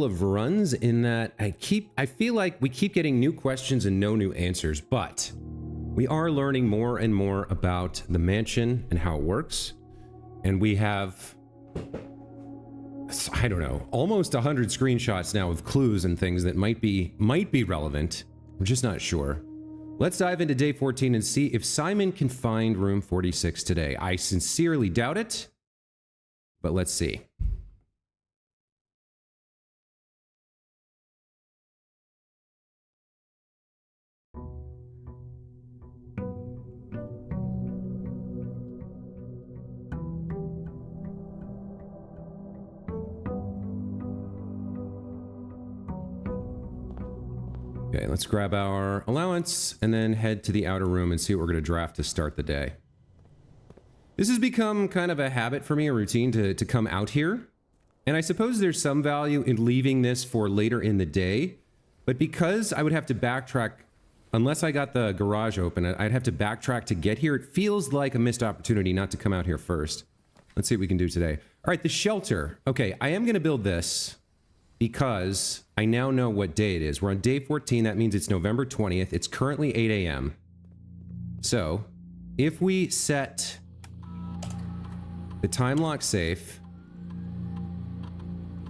of runs in that I feel like we keep getting new questions and no new answers, but we are learning more and more about the mansion and how it works. And we have, I don't know, almost 100 screenshots now of clues and things that might be relevant. We're just not sure. Let's dive into day 14 and see if Simon can find room 46 today. I sincerely doubt it, but let's see. Okay, let's grab our allowance and then head to the outer room and see what we're going to draft to start the day. This has become kind of a habit for me, a routine to come out here. And I suppose there's some value in leaving this for later in the day. But because I would have to backtrack, unless I got the garage open, I'd have to backtrack to get here. It feels like a missed opportunity not to come out here first. Let's see what we can do today. All right, the shelter. Okay, I am going to build this because I now know what day it is. We're on day 14. That means it's November 20th. It's currently 8 a.m. So if we set the time lock safe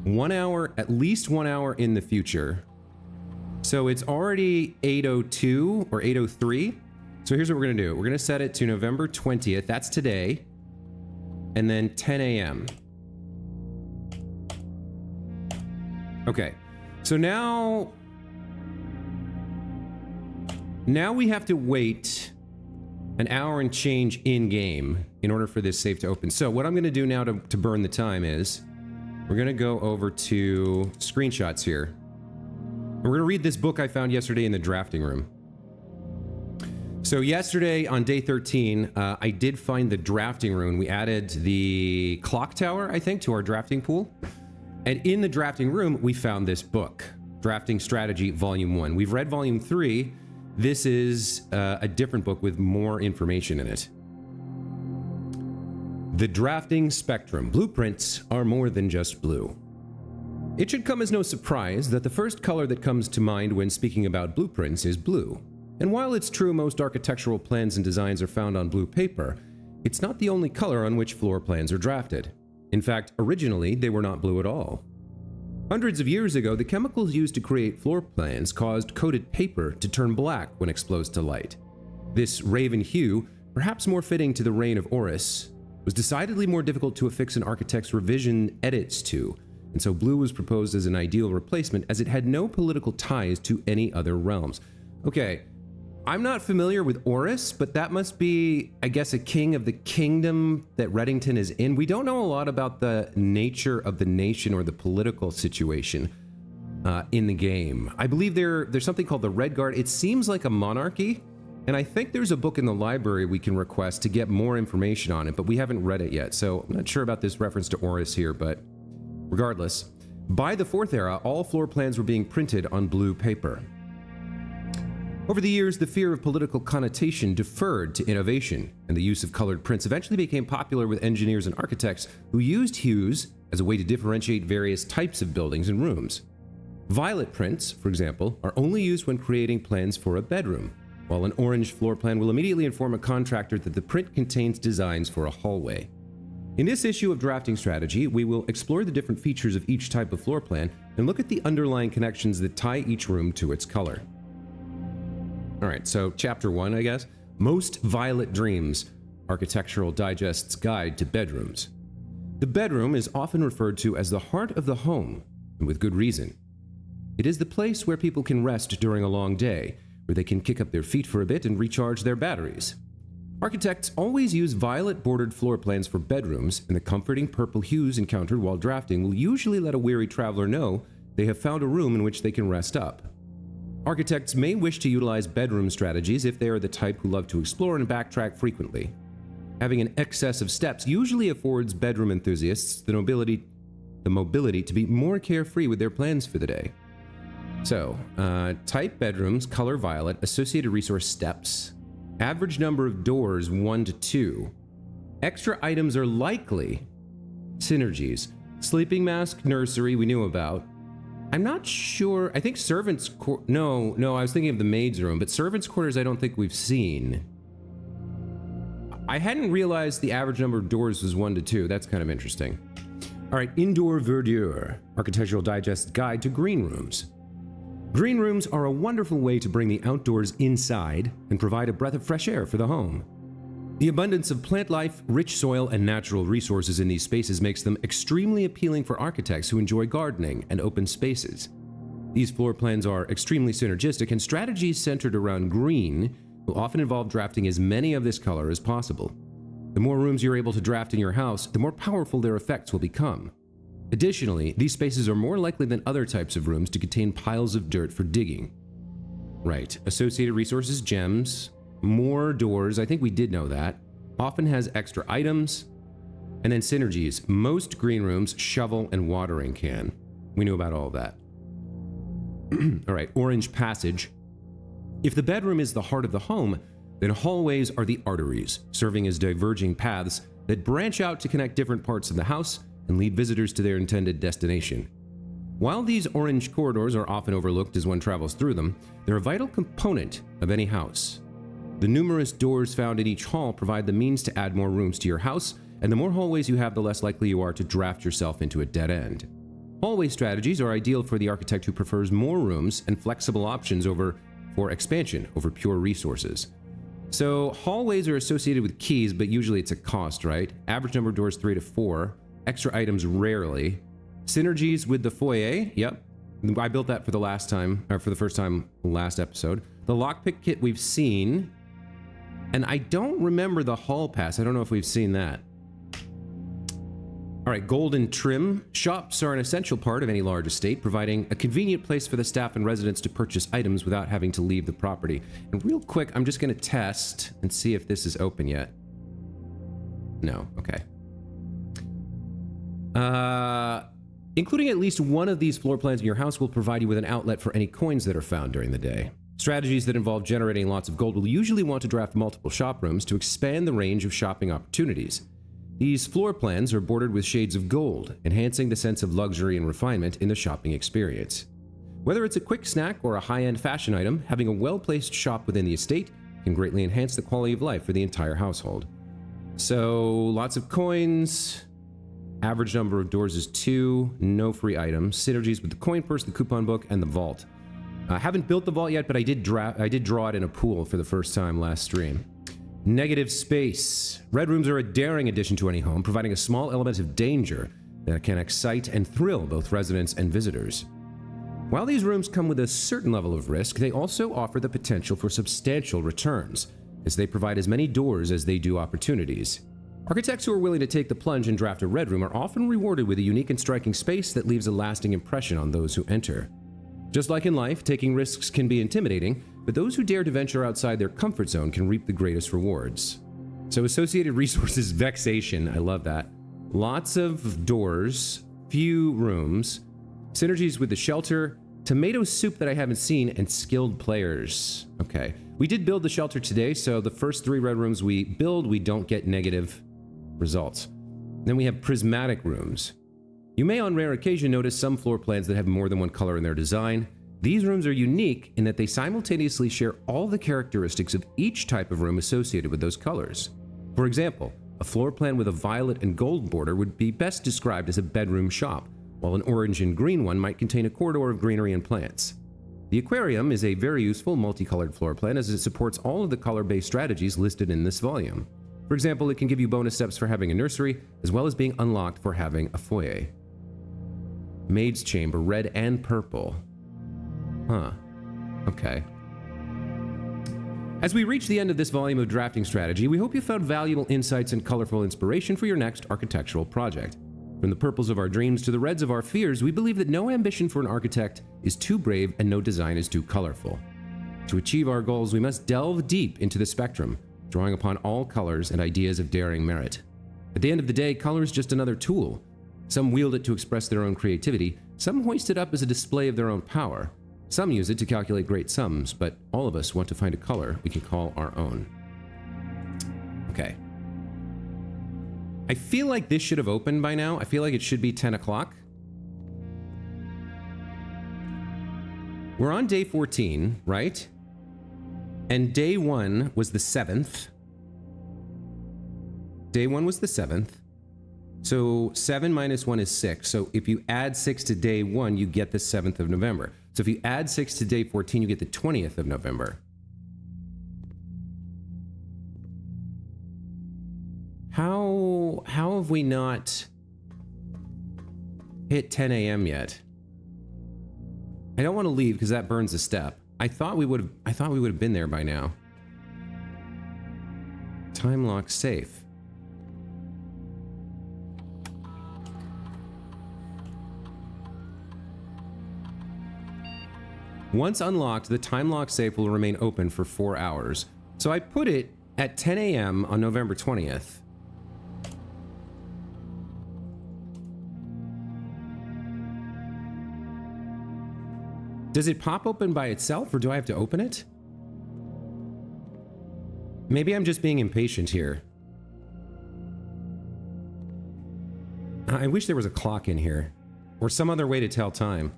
1 hour, at least 1 hour in the future. So it's already 8:02 or 8:03. So here's what we're going to do. We're going to set it to November 20th. That's today. And then 10 a.m. Okay, so now we have to wait an hour and change in game in order for this safe to open. So what I'm going to do now to burn the time is we're going to go over to screenshots here. We're going to read this book I found yesterday in the drafting room. So yesterday on day 13, I did find the drafting room. We added the clock tower, I think, to our drafting pool. And in the drafting room, we found this book, Drafting Strategy, Volume 1. We've read Volume 3. This is a different book with more information in it. The Drafting Spectrum. Blueprints are more than just blue. It should come as no surprise that the first color that comes to mind when speaking about blueprints is blue. And while it's true most architectural plans and designs are found on blue paper, it's not the only color on which floor plans are drafted. In fact, originally, they were not blue at all. Hundreds of years ago, the chemicals used to create floor plans caused coated paper to turn black when exposed to light. This raven hue, perhaps more fitting to the reign of Horus, was decidedly more difficult to affix an architect's revision edits to, and so blue was proposed as an ideal replacement as it had no political ties to any other realms. Okay, I'm not familiar with Horus, but that must be, I guess, a king of the kingdom that Reddington is in. We don't know a lot about the nature of the nation or the political situation in the game. I believe there's something called the Red Guard. It seems like a monarchy, and I think there's a book in the library we can request to get more information on it, but we haven't read it yet, so I'm not sure about this reference to Horus here, but regardless. By the 4th era, all floor plans were being printed on blue paper. Over the years, the fear of political connotation deferred to innovation, and the use of colored prints eventually became popular with engineers and architects who used hues as a way to differentiate various types of buildings and rooms. Violet prints, for example, are only used when creating plans for a bedroom, while an orange floor plan will immediately inform a contractor that the print contains designs for a hallway. In this issue of Drafting Strategy, we will explore the different features of each type of floor plan and look at the underlying connections that tie each room to its color. All right, so chapter 1, I guess. Most Violet Dreams, Architectural Digest's Guide to Bedrooms. The bedroom is often referred to as the heart of the home, and with good reason. It is the place where people can rest during a long day, where they can kick up their feet for a bit and recharge their batteries. Architects always use violet-bordered floor plans for bedrooms, and the comforting purple hues encountered while drafting will usually let a weary traveler know they have found a room in which they can rest up. Architects may wish to utilize bedroom strategies if they are the type who love to explore and backtrack frequently. Having an excess of steps usually affords bedroom enthusiasts the mobility to be more carefree with their plans for the day. So, type bedrooms, color violet, associated resource steps, average number of doors 1 to 2. Extra items are likely synergies. Sleeping mask, nursery, we knew about. I'm not sure. I think servants' no, I was thinking of the maid's room, but servants' quarters I don't think we've seen. I hadn't realized the average number of doors was 1 to 2. That's kind of interesting. All right, Indoor Verdure, Architectural Digest Guide to Green Rooms. Green rooms are a wonderful way to bring the outdoors inside and provide a breath of fresh air for the home. The abundance of plant life, rich soil, and natural resources in these spaces makes them extremely appealing for architects who enjoy gardening and open spaces. These floor plans are extremely synergistic, and strategies centered around green will often involve drafting as many of this color as possible. The more rooms you're able to draft in your house, the more powerful their effects will become. Additionally, these spaces are more likely than other types of rooms to contain piles of dirt for digging. Right, associated resources, gems, more doors, I think we did know that, often has extra items, and then synergies, most green rooms, shovel, and watering can. We knew about all of that. All right, Orange Passage. If the bedroom is the heart of the home, then hallways are the arteries, serving as diverging paths that branch out to connect different parts of the house and lead visitors to their intended destination. While these orange corridors are often overlooked as one travels through them, they're a vital component of any house. The numerous doors found in each hall provide the means to add more rooms to your house, and the more hallways you have, the less likely you are to draft yourself into a dead end. Hallway strategies are ideal for the architect who prefers more rooms and flexible options for expansion over pure resources. So hallways are associated with keys, but usually it's a cost, right? Average number of doors 3 to 4. Extra items rarely. Synergies with the foyer. Yep. I built that for the first time last episode. The lockpick kit we've seen. And I don't remember the hall pass. I don't know if we've seen that. All right, golden trim. Shops are an essential part of any large estate, providing a convenient place for the staff and residents to purchase items without having to leave the property. And real quick, I'm just going to test and see if this is open yet. No, okay. Including at least one of these floor plans in your house will provide you with an outlet for any coins that are found during the day. Strategies that involve generating lots of gold will usually want to draft multiple shop rooms to expand the range of shopping opportunities. These floor plans are bordered with shades of gold, enhancing the sense of luxury and refinement in the shopping experience. Whether it's a quick snack or a high-end fashion item, having a well-placed shop within the estate can greatly enhance the quality of life for the entire household. So, lots of coins. Average number of doors is 2. No free items. Synergies with the coin purse, the coupon book, and the vault. I haven't built the vault yet, but I did draw it in a pool for the first time last stream. Negative space. Red rooms are a daring addition to any home, providing a small element of danger that can excite and thrill both residents and visitors. While these rooms come with a certain level of risk, they also offer the potential for substantial returns, as they provide as many doors as they do opportunities. Architects who are willing to take the plunge and draft a red room are often rewarded with a unique and striking space that leaves a lasting impression on those who enter. Just like in life, taking risks can be intimidating, but those who dare to venture outside their comfort zone can reap the greatest rewards. So associated resources, vexation, I love that. Lots of doors, few rooms, synergies with the shelter, tomato soup that I haven't seen, and skilled players. Okay, we did build the shelter today, so the first 3 red rooms we build, we don't get negative results. Then we have prismatic rooms. You may on rare occasion notice some floor plans that have more than one color in their design. These rooms are unique in that they simultaneously share all the characteristics of each type of room associated with those colors. For example, a floor plan with a violet and gold border would be best described as a bedroom shop, while an orange and green one might contain a corridor of greenery and plants. The aquarium is a very useful multicolored floor plan as it supports all of the color-based strategies listed in this volume. For example, it can give you bonus steps for having a nursery, as well as being unlocked for having a foyer. Maid's chamber, red and purple. Huh. Okay. As we reach the end of this volume of drafting strategy, we hope you found valuable insights and colorful inspiration for your next architectural project. From the purples of our dreams to the reds of our fears, we believe that no ambition for an architect is too brave and no design is too colorful. To achieve our goals, we must delve deep into the spectrum, drawing upon all colors and ideas of daring merit. At the end of the day, color is just another tool. Some wield it to express their own creativity, some hoist it up as a display of their own power. Some use it to calculate great sums, but all of us want to find a color we can call our own. Okay. I feel like this should have opened by now. I feel like it should be 10 o'clock. We're on day 14, right? And day 1 was the 7th. Day 1 was the 7th. So 7 minus 1 is 6. So if you add 6 to day 1, you get the 7th of November. So if you add 6 to day 14, you get the 20th of November. How have we not hit 10 a.m. yet? I don't want to leave because that burns a step. I thought we would have been there by now. Time lock safe. Once unlocked, the time lock safe will remain open for 4 hours. So I put it at 10 a.m. on November 20th. Does it pop open by itself, or do I have to open it? Maybe I'm just being impatient here. I wish there was a clock in here, or some other way to tell time.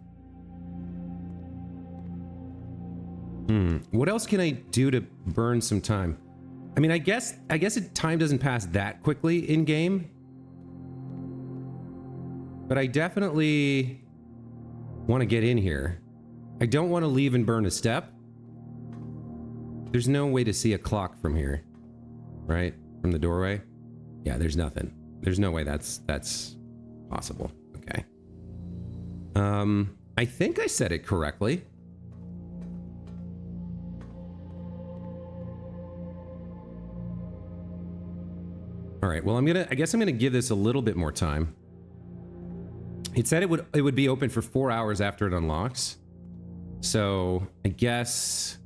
What else can I do to burn some time? I mean, I guess time doesn't pass that quickly in game, but I definitely want to get in here. I don't want to leave and burn a step. There's no way to see a clock from here, right? From the doorway? Yeah, there's nothing. There's no way that's possible. Okay. I think I said it correctly. All right, well, I guess I'm gonna give this a little bit more time. It said it would be open for 4 hours after it unlocks. So I guess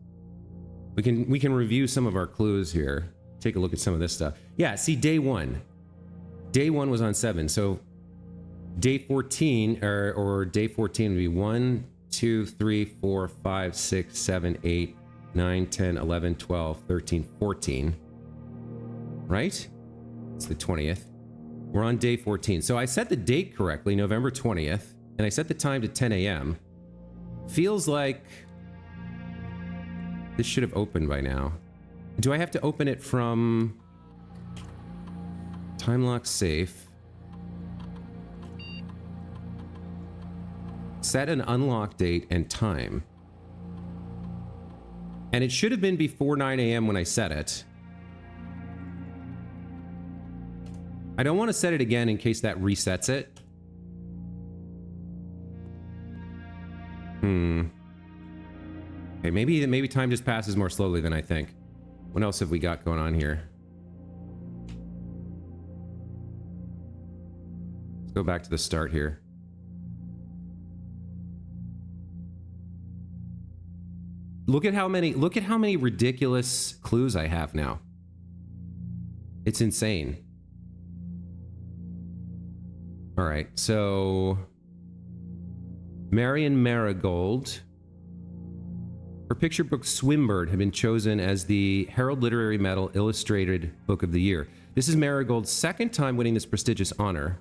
we can review some of our clues here. Take a look at some of this stuff. Yeah, see, day 1. Day 1 was on 7. So day 14 or day 14 would be 1, 2, 3, 4, 5, 6, 7, 8, 9, 10, 11, 12, 13, 14. Right? It's the 20th. We're on day 14. So I set the date correctly, November 20th, and I set the time to 10 a.m. Feels like this should have opened by now. Do I have to open it from time lock safe? Set an unlock date and time. And it should have been before 9 a.m. when I set it. I don't want to set it again in case that resets it. Okay, maybe time just passes more slowly than I think. What else have we got going on here? Let's go back to the start here. Look at how many ridiculous clues I have now. It's insane. All right, so Marion Marigold. Her picture book Swimbird had been chosen as the Herald Literary Medal Illustrated Book of the Year. This is Marigold's second time winning this prestigious honor.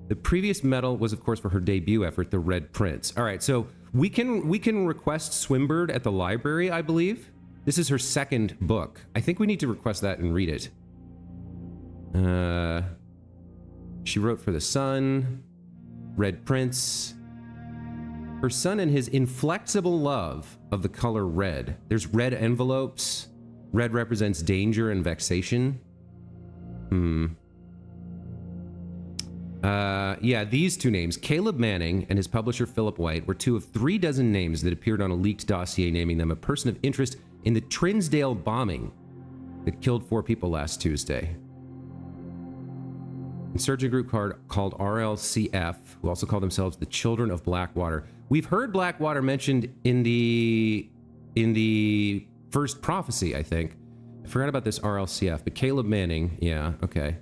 The previous medal was, of course, for her debut effort, The Red Prince. All right, so we can request Swimbird at the library, I believe. This is her second book. I think we need to request that and read it. She wrote for The Sun, Red Prince. Her son and his inflexible love of the color red. There's red envelopes. Red represents danger and vexation. Yeah, these two names, Caleb Manning and his publisher Philip White, were 2 of 3 dozen names that appeared on a leaked dossier naming them a person of interest in the Trinsdale bombing that killed 4 people last Tuesday. Insurgent group called RLCF, who also call themselves the Children of Blackwater. We've heard Blackwater mentioned in the first prophecy, I think. I forgot about this RLCF, but Caleb Manning, yeah, okay.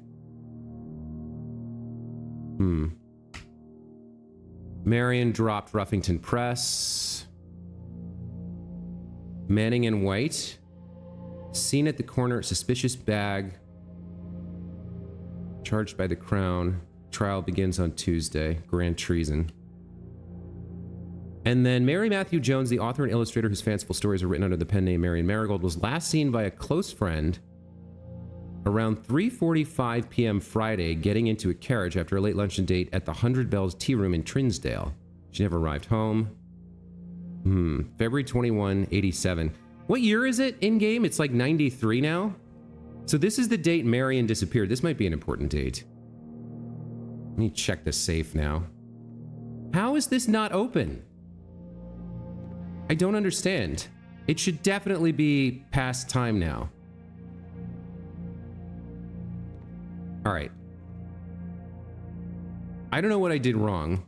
Marion dropped Ruffington Press. Manning and White. Seen at the corner, suspicious bag. Charged by the Crown. Trial begins on Tuesday. Grand treason. And then Mary Matthew Jones, the author and illustrator whose fanciful stories are written under the pen name Marion Marigold, was last seen by a close friend around 3:45 p.m. Friday, getting into a carriage after a late luncheon date at the 100 Bells Tea Room in Trinsdale. She never arrived home. February 21, 87. What year is it in game? It's like 93 now. So this is the date Marion disappeared. This might be an important date. Let me check the safe now. How is this not open? I don't understand. It should definitely be past time now. All right. I don't know what I did wrong.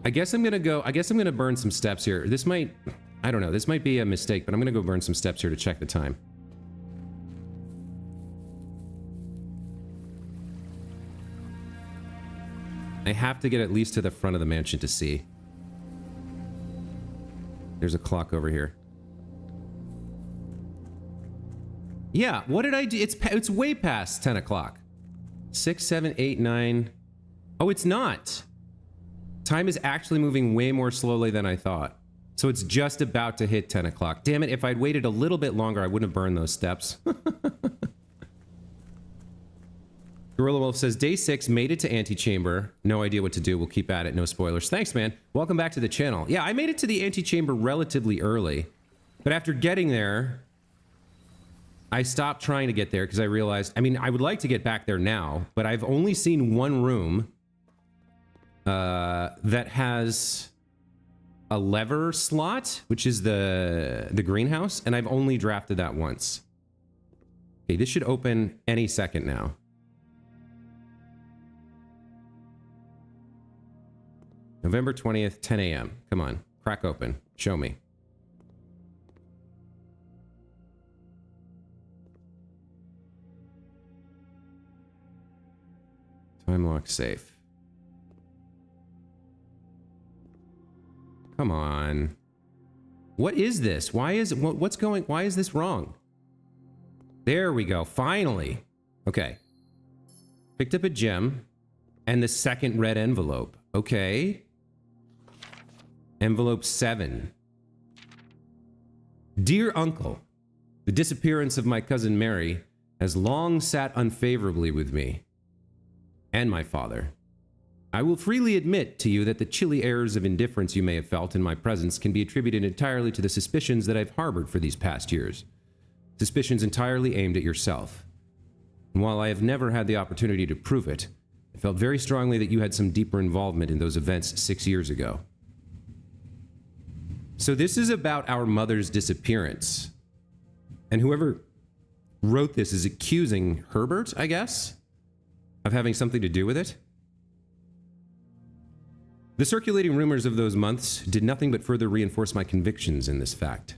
I guess I'm gonna burn some steps here. This might, I don't know, this might be a mistake, but I'm gonna go burn some steps here to check the time. I have to get at least to the front of the mansion to see. There's a clock over here. Yeah, what did I do? It's way past 10 o'clock. 6, 7, 8, 9. Oh, it's not. Time is actually moving way more slowly than I thought. So it's just about to hit 10 o'clock. Damn it, if I'd waited a little bit longer, I wouldn't have burned those steps. Gorilla Wolf says, Day 6, made it to Antechamber. No idea what to do. We'll keep at it. No spoilers. Thanks, man. Welcome back to the channel. Yeah, I made it to the Antechamber relatively early. But after getting there, I stopped trying to get there because I realized, I mean, I would like to get back there now, but I've only seen one room that has a lever slot, which is the greenhouse, and I've only drafted that once. Okay, this should open any second now. November 20th, 10 a.m. Come on, crack open. Show me. Time lock safe. Come on. What is this? Why is it, why is this wrong? There we go. Finally. Okay. Picked up a gem and the second red envelope. Okay. Envelope 7. Dear Uncle, the disappearance of my cousin Mary has long sat unfavorably with me and my father. I will freely admit to you that the chilly airs of indifference you may have felt in my presence can be attributed entirely to the suspicions that I've harbored for these past years. Suspicions entirely aimed at yourself. And while I have never had the opportunity to prove it, I felt very strongly that you had some deeper involvement in those events 6 years ago. So this is about our mother's disappearance. And whoever wrote this is accusing Herbert, I guess, of having something to do with it. The circulating rumors of those months did nothing but further reinforce my convictions in this fact.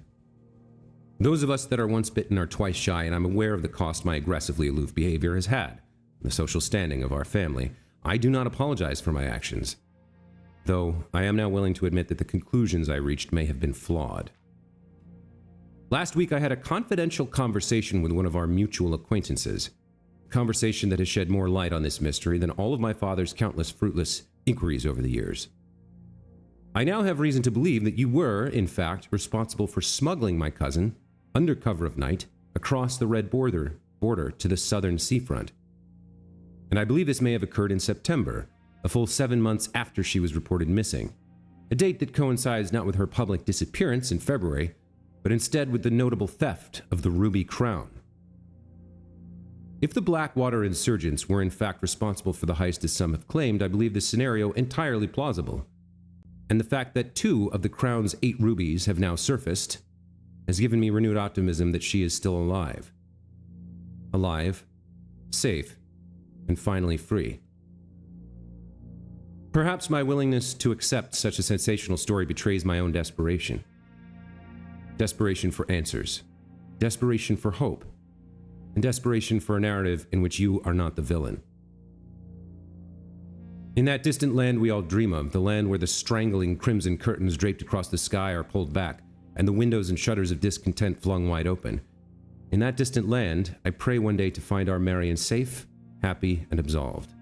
Those of us that are once bitten are twice shy, and I'm aware of the cost my aggressively aloof behavior has had, the social standing of our family. I do not apologize for my actions, though I am now willing to admit that the conclusions I reached may have been flawed. Last week I had a confidential conversation with one of our mutual acquaintances, a conversation that has shed more light on this mystery than all of my father's countless fruitless inquiries over the years. I now have reason to believe that you were, in fact, responsible for smuggling my cousin, under cover of night, across the red border to the southern seafront. And I believe this may have occurred in September, a full 7 months after she was reported missing, a date that coincides not with her public disappearance in February, but instead with the notable theft of the Ruby Crown. If the Blackwater insurgents were in fact responsible for the heist as some have claimed, I believe this scenario entirely plausible. And the fact that 2 of the Crown's 8 rubies have now surfaced has given me renewed optimism that she is still alive. Alive, safe, and finally free. Perhaps my willingness to accept such a sensational story betrays my own desperation. Desperation for answers, desperation for hope, and desperation for a narrative in which you are not the villain. In that distant land we all dream of, the land where the strangling crimson curtains draped across the sky are pulled back, and the windows and shutters of discontent flung wide open. In that distant land, I pray one day to find our Marion safe, happy, and absolved.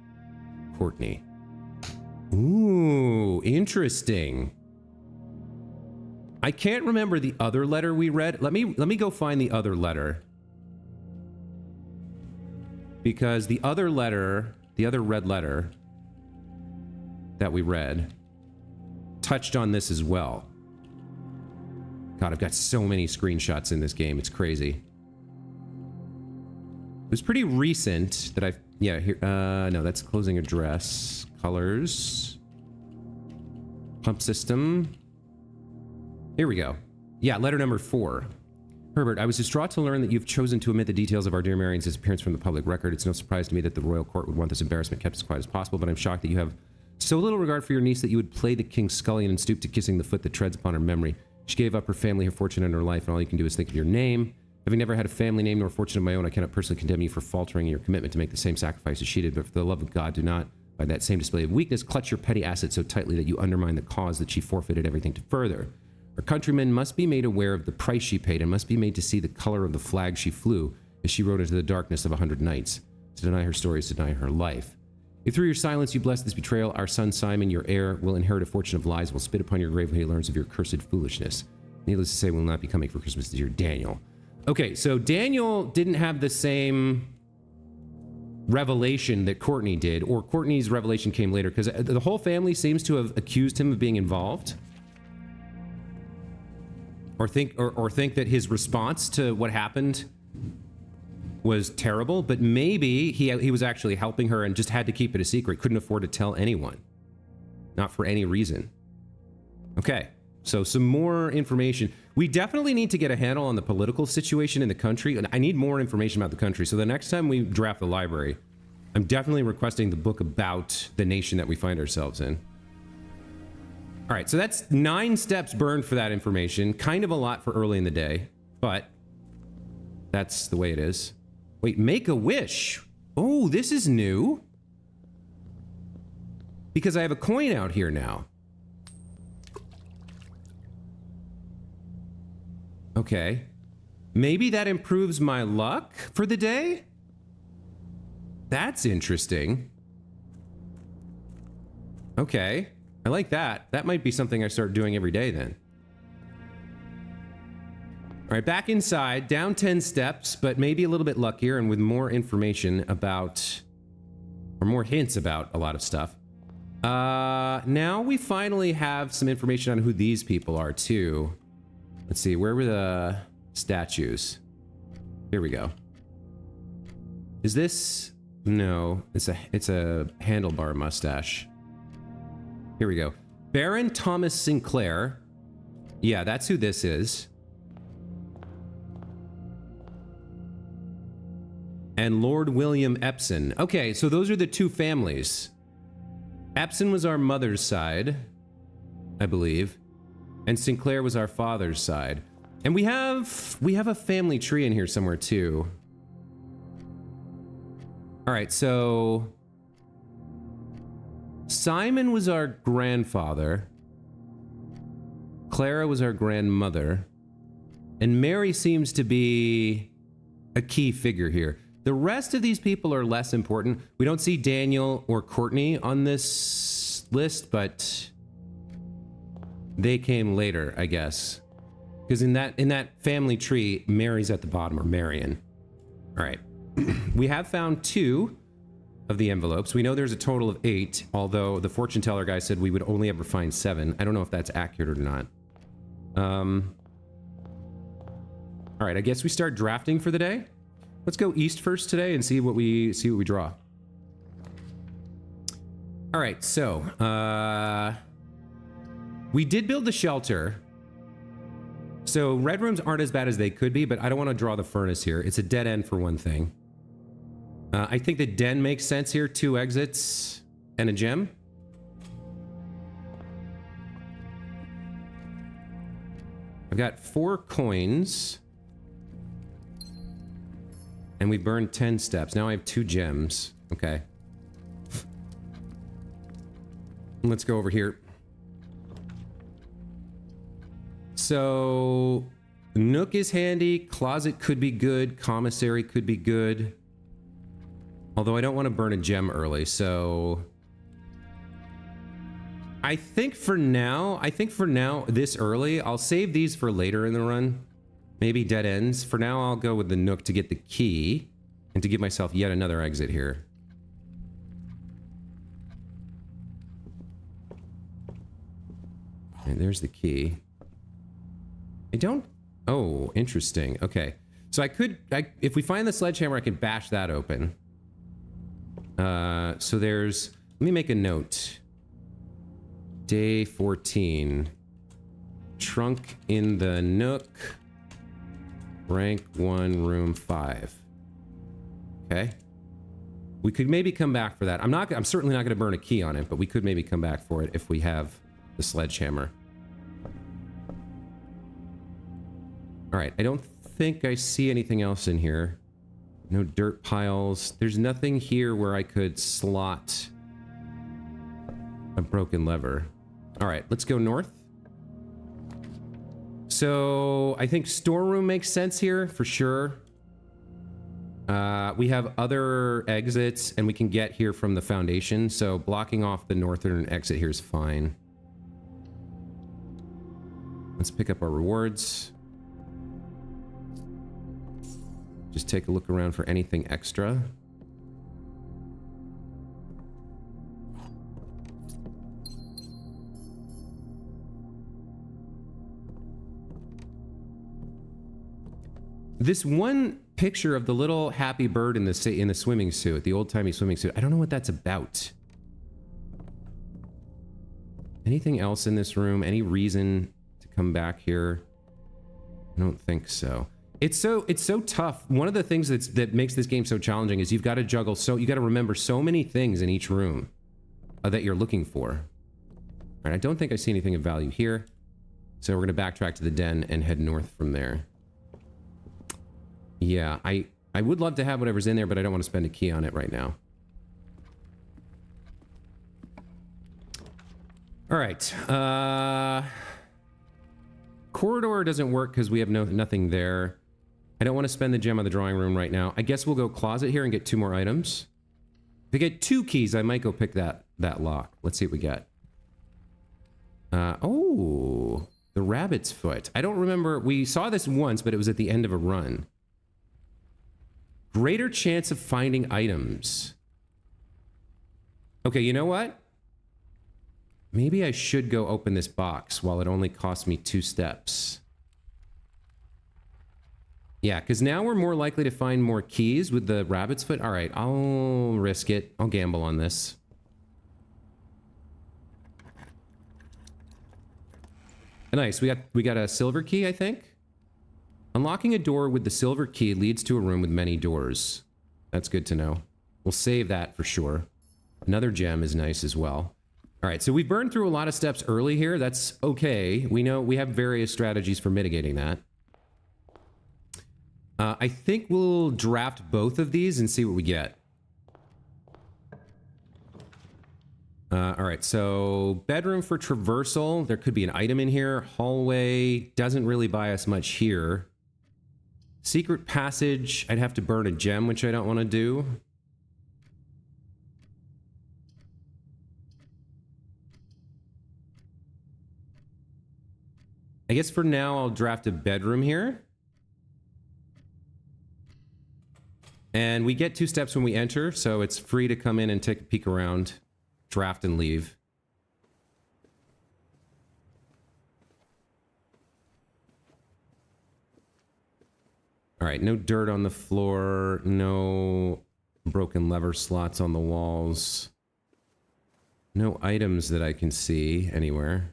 Courtney. Ooh, interesting. I can't remember the other letter we read. Let me go find the other letter. Because the other letter, the other red letter that we read touched on this as well. God, I've got so many screenshots in this game. It's crazy. It was pretty recent that I've... Yeah, here... no, that's closing address. Colors. Pump system. Here we go. Yeah, letter number 4. Herbert, I was distraught to learn that you've chosen to omit the details of our dear Marian's disappearance from the public record. It's no surprise to me that the royal court would want this embarrassment kept as quiet as possible, but I'm shocked that you have so little regard for your niece that you would play the king's scullion and stoop to kissing the foot that treads upon her memory. She gave up her family, her fortune, and her life, and all you can do is think of your name. Having never had a family name nor fortune of my own, I cannot personally condemn you for faltering in your commitment to make the same sacrifices she did, but for the love of God, do not, by that same display of weakness, clutch your petty assets so tightly that you undermine the cause that she forfeited everything to further. Our countrymen must be made aware of the price she paid and must be made to see the color of the flag she flew as she rode into the darkness of 100 nights. To deny her story is to deny her life. If through your silence you bless this betrayal, our son Simon, your heir, will inherit a fortune of lies, will spit upon your grave when he learns of your cursed foolishness. Needless to say, will not be coming for Christmas this year, Daniel. Okay, so Daniel didn't have the same revelation that Courtney did, or Courtney's revelation came later, because the whole family seems to have accused him of being involved. Or think that his response to what happened was terrible, but maybe he was actually helping her and just had to keep it a secret, couldn't afford to tell anyone. Not for any reason. Okay, so some more information. We definitely need to get a handle on the political situation in the country, and I need more information about the country. So the next time we draft the library, I'm definitely requesting the book about the nation that we find ourselves in. All right, so that's 9 steps burned for that information. Kind of a lot for early in the day, but that's the way it is. Wait, make a wish. Oh, this is new. Because I have a coin out here now. Okay. Maybe that improves my luck for the day? That's interesting. Okay. I like that. That might be something I start doing every day then. All right, back inside, down 10 steps, but maybe a little bit luckier and with more information about, or more hints about a lot of stuff. Now we finally have some information on who these people are too. Let's see, where were the statues? Here we go. Is this? No, it's a handlebar mustache. Here we go. Baron Thomas Sinclair. Yeah, that's who this is. And Lord William Epson. Okay, so those are the 2 families. Epson was our mother's side, I believe. And Sinclair was our father's side. And we have a family tree in here somewhere too. All right, so Simon was our grandfather. Clara was our grandmother. And Mary seems to be a key figure here. The rest of these people are less important. We don't see Daniel or Courtney on this list, but they came later, I guess. Because in that family tree, Mary's at the bottom, or Marion. All right. We have found 2 of the envelopes. We know there's a total of 8, although the fortune teller guy said we would only ever find 7. I don't know if that's accurate or not. All right, I guess we start drafting for the day. Let's go east first today and see what we draw. All right, so we did build the shelter. So red rooms aren't as bad as they could be, but I don't want to draw the furnace here. It's a dead end for one thing. I think the den makes sense here. 2 exits and a gem. I've got 4 coins. And we burned 10 steps. Now I have 2 gems. Okay. Let's go over here. So, Nook is handy. Closet could be good. Commissary could be good. Although I don't want to burn a gem early, so I think for now, this early, I'll save these for later in the run. Maybe dead ends. For now, I'll go with the Nook to get the key and to give myself yet another exit here. And there's the key. I don't... Oh, interesting. Okay. So if we find the sledgehammer, I can bash that open. So there's... Let me make a note. Day 14. Trunk in the Nook. Rank 1, room 5. Okay. We could maybe come back for that. I'm certainly not going to burn a key on it, but we could maybe come back for it if we have the sledgehammer. All right. I don't think I see anything else in here. No dirt piles. There's nothing here where I could slot a broken lever. All right, let's go north. So I think storeroom makes sense here for sure. We have other exits and we can get here from the foundation. So blocking off the northern exit here is fine. Let's pick up our rewards. Just take a look around for anything extra. This one picture of the little happy bird in the swimming suit, the old-timey swimming suit, I don't know what that's about. Anything else in this room? Any reason to come back here? I don't think so. It's so tough. One of the things that makes this game so challenging is you've got to juggle, so you got to remember so many things in each room that you're looking for. All right, I don't think I see anything of value here. So we're going to backtrack to the den and head north from there. Yeah, I would love to have whatever's in there, but I don't want to spend a key on it right now. All right. Corridor doesn't work because we have nothing there. I don't want to spend the gem on the drawing room right now. I guess we'll go closet here and get 2 more items. If we get 2 keys, I might go pick that lock. Let's see what we get. Oh, the rabbit's foot. I don't remember. We saw this once, but it was at the end of a run. Greater chance of finding items. Okay, you know what? Maybe I should go open this box while it only costs me 2 steps. Yeah, because now we're more likely to find more keys with the rabbit's foot. All right, I'll risk it. I'll gamble on this. Nice, we got a silver key, I think. Unlocking a door with the silver key leads to a room with many doors. That's good to know. We'll save that for sure. Another gem is nice as well. All right, so we've burned through a lot of steps early here. That's okay. We know we have various strategies for mitigating that. I think we'll draft both of these and see what we get. All right, so bedroom for traversal. There could be an item in here. Hallway doesn't really buy us much here. Secret passage. I'd have to burn a gem, which I don't want to do. I guess for now, I'll draft a bedroom here. And we get 2 steps when we enter, so it's free to come in and take a peek around, draft and leave. All right, no dirt on the floor, no broken lever slots on the walls. No items that I can see anywhere.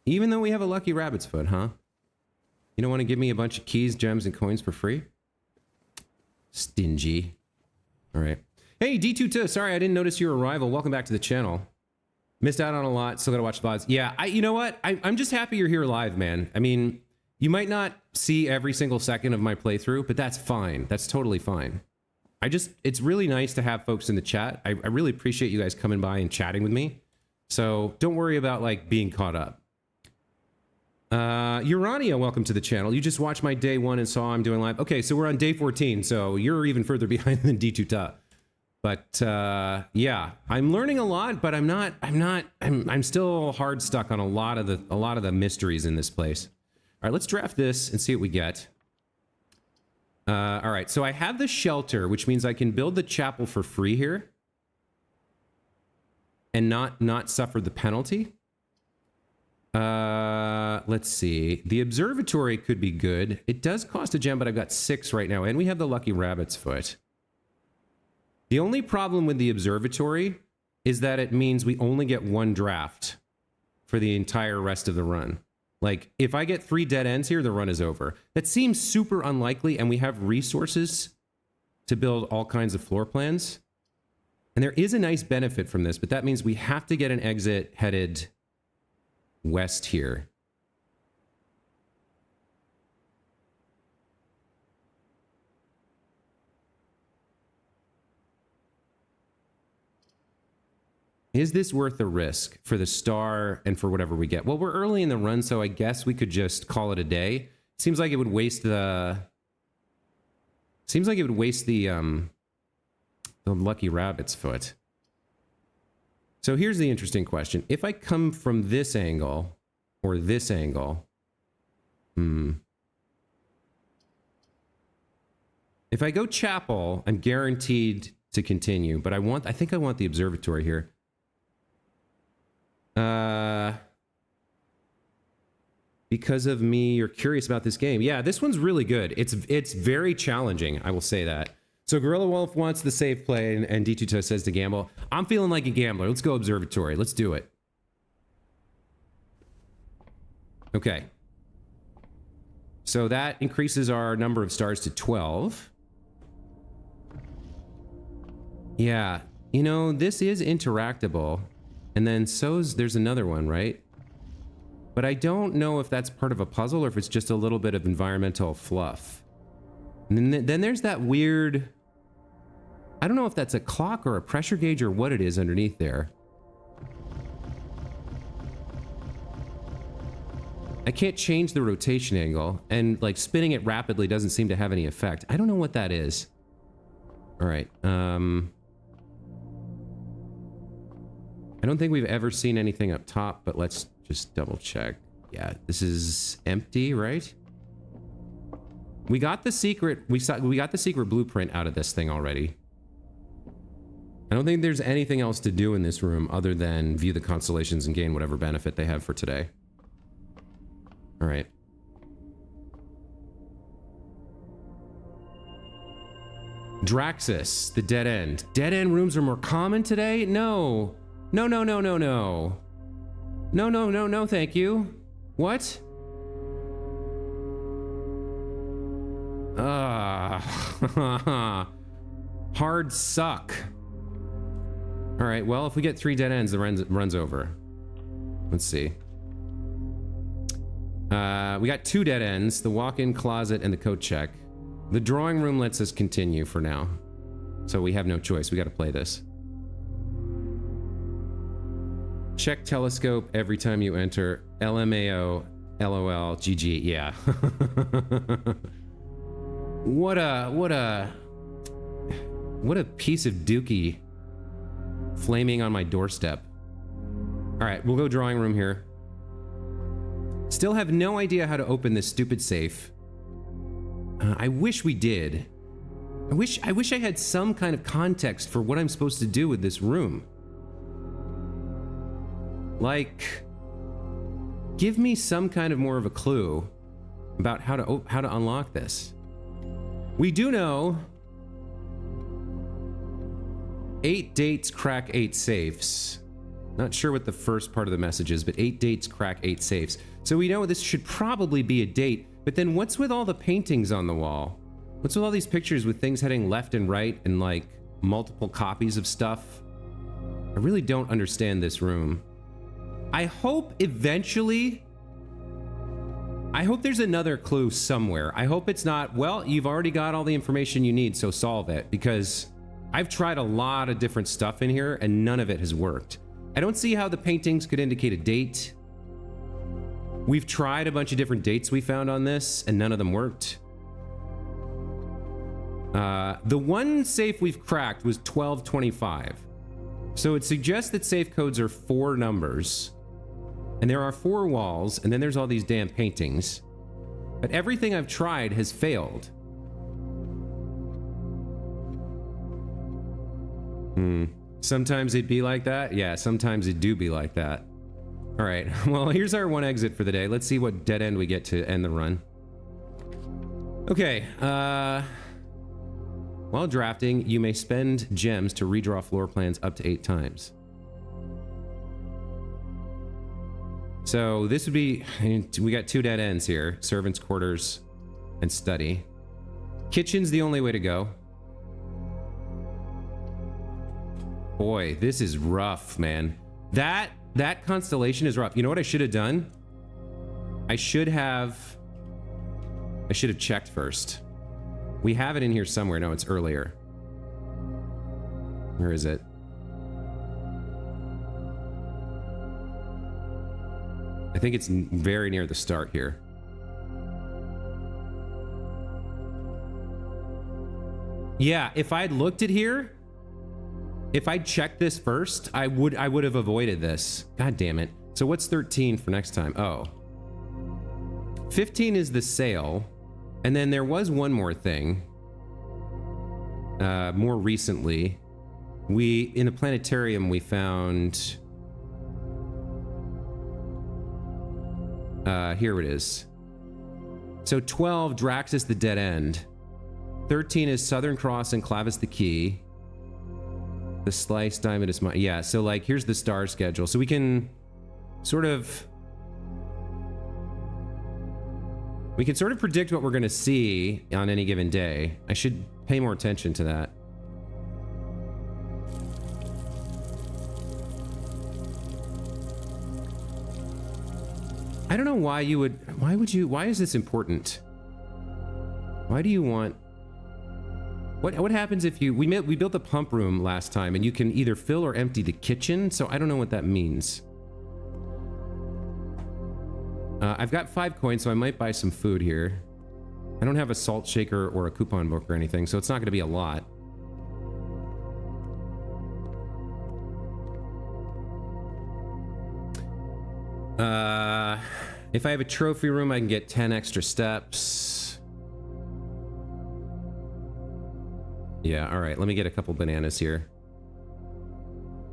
Even though we have a lucky rabbit's foot, huh? You don't want to give me a bunch of keys, gems, and coins for free? Stingy. All right. Hey, D2, sorry, I didn't notice your arrival. Welcome back to the channel. Missed out on a lot. Still gotta watch the VODs. Yeah, you know what? I'm just happy you're here live, man. I mean, you might not see every single second of my playthrough, but that's fine. That's totally fine. It's really nice to have folks in the chat. I really appreciate you guys coming by and chatting with me. So don't worry about like being caught up. Urania, welcome to the channel. You just watched my day 1 and saw I'm doing live. Okay, so we're on day 14, so you're even further behind than D2Ta. But yeah, I'm learning a lot, but I'm still hard stuck on a lot of the mysteries in this place. All right, let's draft this and see what we get. All right, so I have the shelter, which means I can build the chapel for free here and not suffer the penalty. Let's see. The observatory could be good. It does cost a gem, but I've got 6 right now, and we have the lucky rabbit's foot. The only problem with the observatory is that it means we only get 1 draft for the entire rest of the run. Like, if I get 3 dead ends here, the run is over. That seems super unlikely, and we have resources to build all kinds of floor plans. And there is a nice benefit from this, but that means we have to get an exit headed west here. Is this worth the risk for the star and for whatever we get? Well, we're early in the run, so I guess we could just call it a day. Seems like it would waste the... Seems like it would waste the lucky rabbit's foot. So here's the interesting question. If I come from this angle, or this angle... If I go chapel, I'm guaranteed to continue, but I think I want the observatory here. Because of me, you're curious about this game. Yeah, this one's really good. It's very challenging, I will say that. So Gorilla Wolf wants the safe play, and D2 says to gamble. I'm feeling like a gambler. Let's go observatory. Let's do it. Okay. So that increases our number of stars to 12. Yeah, you know, this is interactable. And then there's another one, right? But I don't know if that's part of a puzzle or if it's just a little bit of environmental fluff. And then there's that weird... I don't know if that's a clock or a pressure gauge or what it is underneath there. I can't change the rotation angle, and like spinning it rapidly doesn't seem to have any effect. I don't know what that is. All right. I don't think we've ever seen anything up top, but let's just double check. Yeah, this is empty, right? We got the secret. We got the secret blueprint out of this thing already. I don't think there's anything else to do in this room other than view the constellations and gain whatever benefit they have for today. All right. Draxus, the dead end. Dead end rooms are more common today? No. No, no, no, no, no. No, no, no, no, thank you. What? Hard suck. All right, well, if we get 3 dead ends, the run's over. Let's see. We got 2 dead ends, the walk-in closet and the coat check. The drawing room lets us continue for now. So we have no choice. We got to play this. Check telescope every time you enter. LMAO, LOL, GG. Yeah. What a piece of dookie flaming on my doorstep. All right, we'll go drawing room here. Still have no idea how to open this stupid safe. I wish we did. I wish I had some kind of context for what I'm supposed to do with this room. Like, give me some kind of more of a clue about how to unlock this. We do know 8 dates crack 8 safes. Not sure what the first part of the message is, but 8 dates crack 8 safes. So we know this should probably be a date, but then what's with all the paintings on the wall? What's with all these pictures with things heading left and right and like multiple copies of stuff? I really don't understand this room. I hope eventually, I hope there's another clue somewhere. I hope it's not, well, you've already got all the information you need, so solve it, because I've tried a lot of different stuff in here and none of it has worked. I don't see how the paintings could indicate a date. We've tried a bunch of different dates we found on this and none of them worked. The one safe we've cracked was 1225. So it suggests that safe codes are 4 numbers. And there are 4 walls, and then there's all these damn paintings. But everything I've tried has failed. Sometimes it'd be like that. Yeah, sometimes it do be like that. All right, well, here's our one exit for the day. Let's see what dead end we get to end the run. Okay, while drafting, you may spend gems to redraw floor plans up to 8 times. So this would be, we got 2 dead ends here, servants' quarters and study. Kitchen's the only way to go. Boy, this is rough, man. That constellation is rough. You know what I should have done? I should have checked first. We have it in here somewhere. No, it's earlier. Where is it? I think it's very near the start here. Yeah, if I'd looked at here, if I'd checked this first, I would have avoided this. God damn it. So what's 13 for next time? Oh. 15 is the sail. And then there was one more thing. More recently. In the planetarium, we found... here it is. So 12, Draxus the dead end. 13 is Southern Cross and Clavis the key. The slice diamond is my... Yeah, so like, here's the star schedule. So we can sort of... We can sort of predict what we're going to see on any given day. I should pay more attention to that. I don't know why you would... Why is this important? Why do you want... What happens if you... We built the pump room last time, and you can either fill or empty the kitchen, so I don't know what that means. I've got 5 coins, so I might buy some food here. I don't have a salt shaker or a coupon book or anything, so it's not going to be a lot. If I have a trophy room, I can get 10 extra steps. Yeah, all right, let me get a couple bananas here.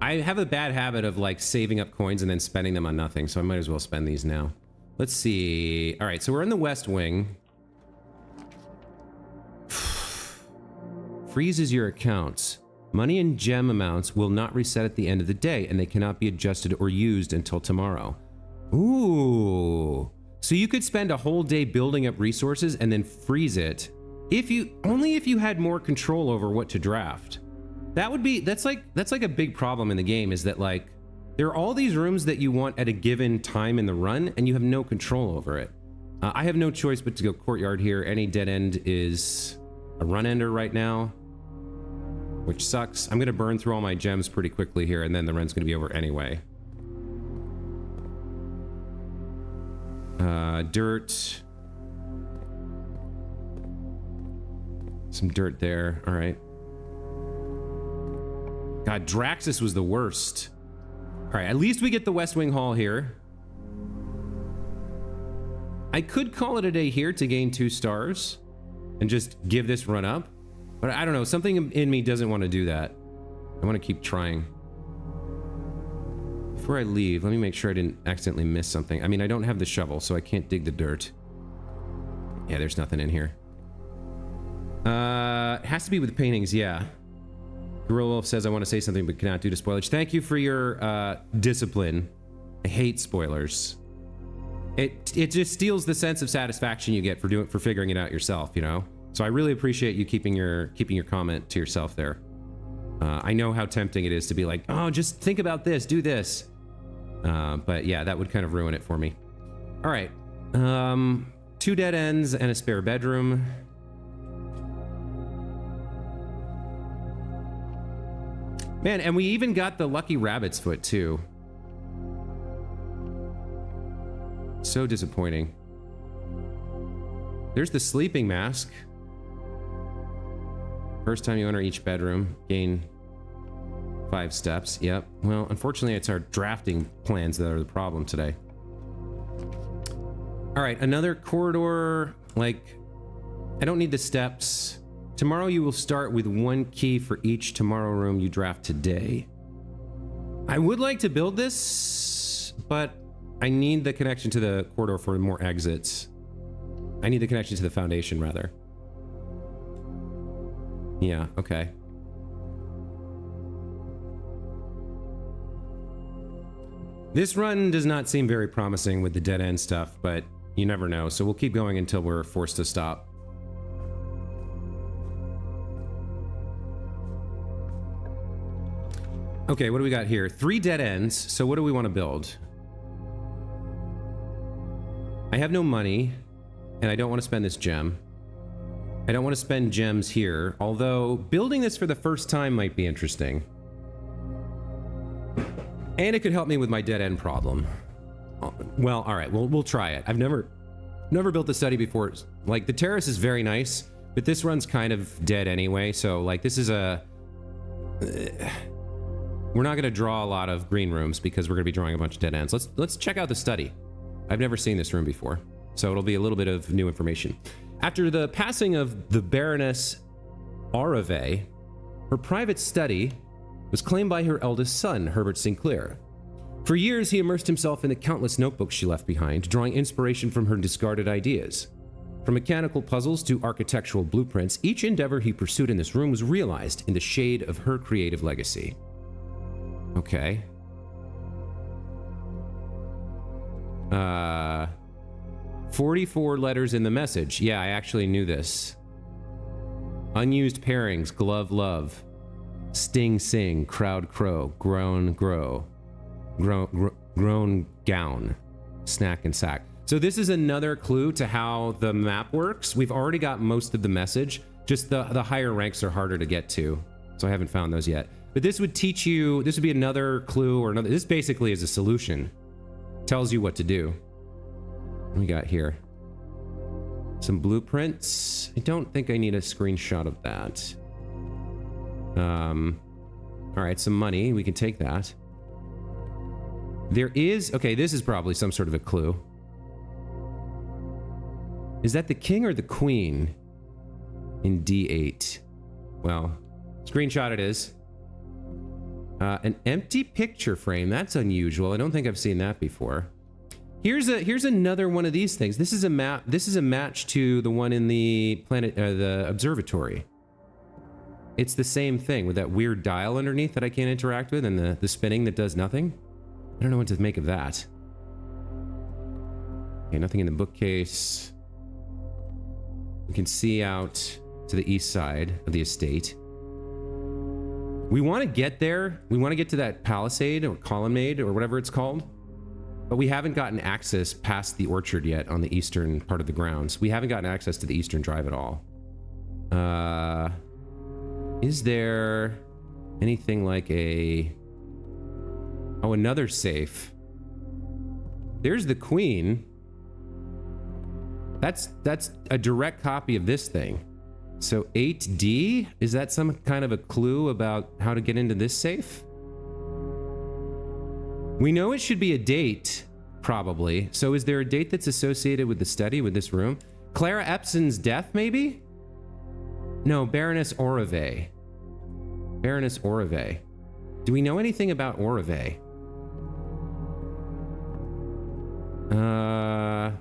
I have a bad habit of like saving up coins and then spending them on nothing, so I might as well spend these now. Let's see. All right, so we're in the West Wing. Freezes your accounts. Money and gem amounts will not reset at the end of the day, and they cannot be adjusted or used until tomorrow. Ooh. So you could spend a whole day building up resources and then freeze it only if you had more control over what to draft. That's like a big problem in the game, is that like there are all these rooms that you want at a given time in the run and you have no control over it. I have no choice but to go courtyard here. Any dead end is a run ender right now, which sucks. I'm gonna burn through all my gems pretty quickly here, and then the run's gonna be over anyway. Dirt. Some dirt there. All right. God, Draxus was the worst. All right, at least we get the West Wing Hall here. I could call it a day here to gain 2 stars and just give this run up, but I don't know. Something in me doesn't want to do that. I want to keep trying. Before I leave, let me make sure I didn't accidentally miss something. I mean, I don't have the shovel, so I can't dig the dirt. Yeah, there's nothing in here. It has to be with paintings, yeah. Gorilla Wolf says, I want to say something but cannot due to spoilage. Thank you for your discipline. I hate spoilers. It just steals the sense of satisfaction you get for figuring it out yourself, you know? So I really appreciate you keeping your comment to yourself there. I know how tempting it is to be like, oh, just think about this, do this. But yeah, that would kind of ruin it for me. All right. 2 dead ends and a spare bedroom. Man, and we even got the lucky rabbit's foot too. So disappointing. There's the sleeping mask. First time you enter each bedroom, gain 5 steps. Yep. Well, unfortunately, it's our drafting plans that are the problem today. All right, another corridor. Like, I don't need the steps. Tomorrow you will start with 1 key for each tomorrow room you draft today. I would like to build this, but I need the connection to the corridor for more exits. I need the connection to the foundation, rather. Yeah, okay. This run does not seem very promising with the dead end stuff, but you never know, so we'll keep going until we're forced to stop. Okay, what do we got here? 3 dead ends, so what do we want to build? I have no money, and I don't want to spend this gem. I don't want to spend gems here, although building this for the first time might be interesting. And it could help me with my dead end problem. Well, all right, we'll try it. I've never built the study before. Like, the terrace is very nice, but this run's kind of dead anyway, so like this is a... we're not going to draw a lot of green rooms because we're going to be drawing a bunch of dead ends. Let's check out the study. I've never seen this room before, so it'll be a little bit of new information. After the passing of the Baroness Aurave, her private study was claimed by her eldest son, Herbert Sinclair. For years, he immersed himself in the countless notebooks she left behind, drawing inspiration from her discarded ideas. From mechanical puzzles to architectural blueprints, each endeavor he pursued in this room was realized in the shade of her creative legacy. Okay. 44 letters in the message. Yeah, I actually knew this. Unused pairings, glove love. Sting sing, crowd crow, groan grow. Grown gown. Snack and sack. So this is another clue to how the map works. We've already got most of the message. Just the higher ranks are harder to get to. So I haven't found those yet. But this would teach you, this would be another clue or another, this basically is a solution. Tells you what to do. What we got here? Some blueprints. I don't think I need a screenshot of that. All right, some money. We can take that. There is, okay, this is probably some sort of a clue. Is that the king or the queen in D8? Well, screenshot it is. An empty picture frame. That's unusual. I don't think I've seen that before. Here's another one of these things. This is a map. This is a match to the one in the the observatory. It's the same thing with that weird dial underneath that I can't interact with, and the spinning that does nothing. I don't know what to make of that. Okay, nothing in the bookcase. We can see out to the east side of the estate. We want to get there. We want to get to that palisade or colonnade or whatever it's called. But we haven't gotten access past the orchard yet on the eastern part of the grounds. We haven't gotten access to the eastern drive at all. Is there anything like a... Oh, another safe. There's the queen. That's a direct copy of this thing. So 8D, is that some kind of a clue about how to get into this safe? We know it should be a date, probably. So is there a date that's associated with the study, with this room? Clara Epson's death, maybe? No, Baroness Aurave. Baroness Aurave. Do we know anything about Aurave?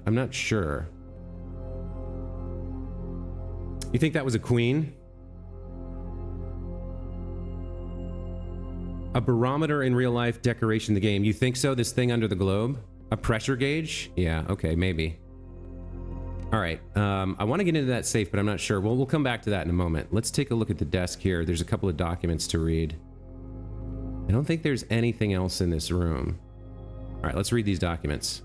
I'm not sure. You think that was a queen? A barometer in real life, decoration in the game. You think so? This thing under the globe? A pressure gauge? Yeah, okay, maybe. All right, I want to get into that safe, but I'm not sure. Well, we'll come back to that in a moment. Let's take a look at the desk here. There's a couple of documents to read. I don't think there's anything else in this room. All right, let's read these documents.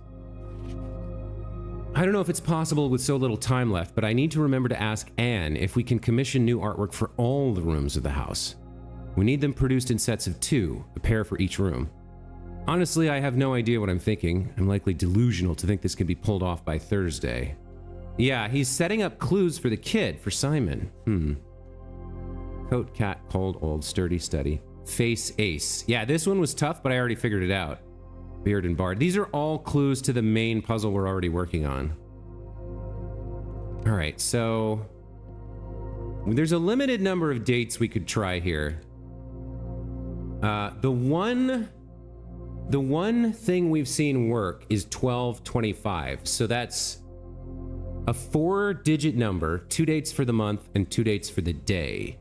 I don't know if it's possible with so little time left, but I need to remember to ask Anne if we can commission new artwork for all the rooms of the house. We need them produced in sets of 2, a pair for each room. Honestly, I have no idea what I'm thinking. I'm likely delusional to think this can be pulled off by Thursday. Yeah, he's setting up clues for the kid, for Simon. Coat, cat, cold, old, sturdy, steady. Face, ace. Yeah, this one was tough, but I already figured it out. Beard and bard. These are all clues to the main puzzle we're already working on. All right, so there's a limited number of dates we could try here. The one thing we've seen work is 1225. So that's a 4-digit number, 2 dates for the month and 2 dates for the day.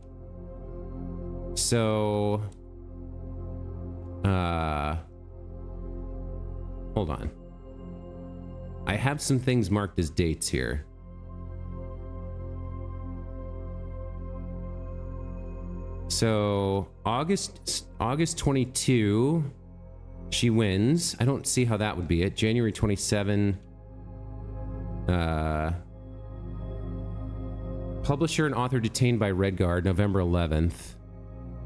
So, hold on. I have some things marked as dates here. So, August 22, she wins. I don't see how that would be it. January 27, publisher and author detained by Redguard, November 11th.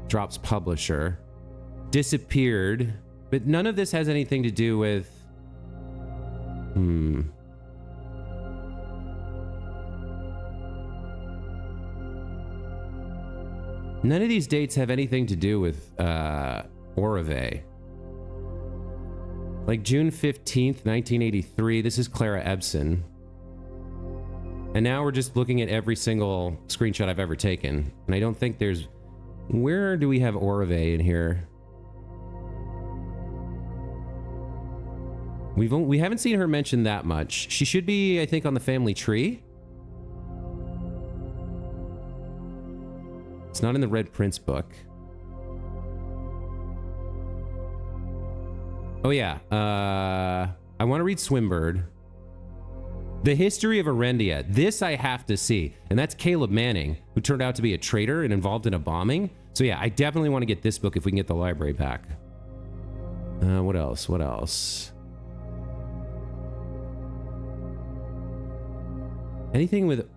Drops publisher. Disappeared. But none of this has anything to do with... None of these dates have anything to do with Orave. Like June 15th, 1983. This is Clara Ebsen. And now we're just looking at every single screenshot I've ever taken. And I don't think there's... Where do we have Orave in here? We haven't seen her mentioned that much. She should be, I think, on the family tree. It's not in the Red Prince book. Oh yeah, I want to read Swimbird. The History of Erendia. This I have to see. And that's Caleb Manning, who turned out to be a traitor and involved in a bombing. So yeah, I definitely want to get this book if we can get the library back. What else? What else? Anything with...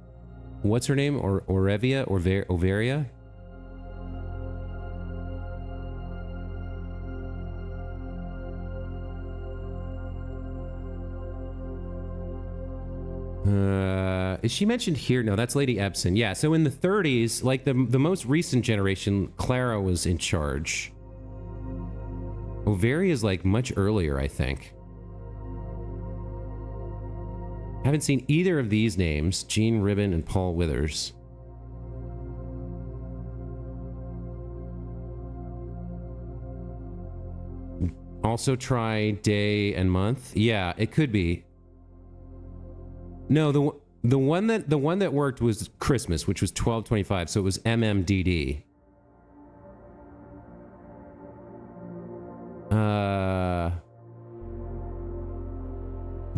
What's her name? Or Orevia? Or Overia? Is she mentioned here? No, that's Lady Ebsen. Yeah, so in the 30s, like the most recent generation, Clara was in charge. Overia is like much earlier, I think. Haven't seen either of these names, Jean Ribbon and Paul Withers. Also try day and month. Yeah, it could be. No, the one that worked was Christmas, which was 1225, so it was MMDD.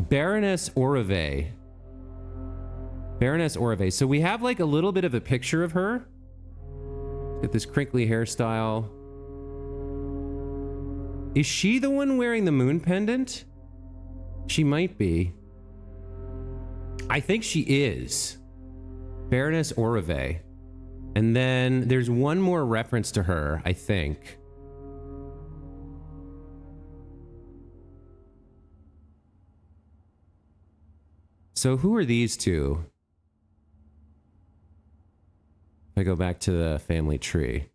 Baroness Orave. Baroness Orave. So we have like a little bit of a picture of her. Get this crinkly hairstyle. Is she the one wearing the moon pendant? She might be. I think she is. Baroness Orave. And then there's one more reference to her, I think. So who are these two? If I go back to the family tree.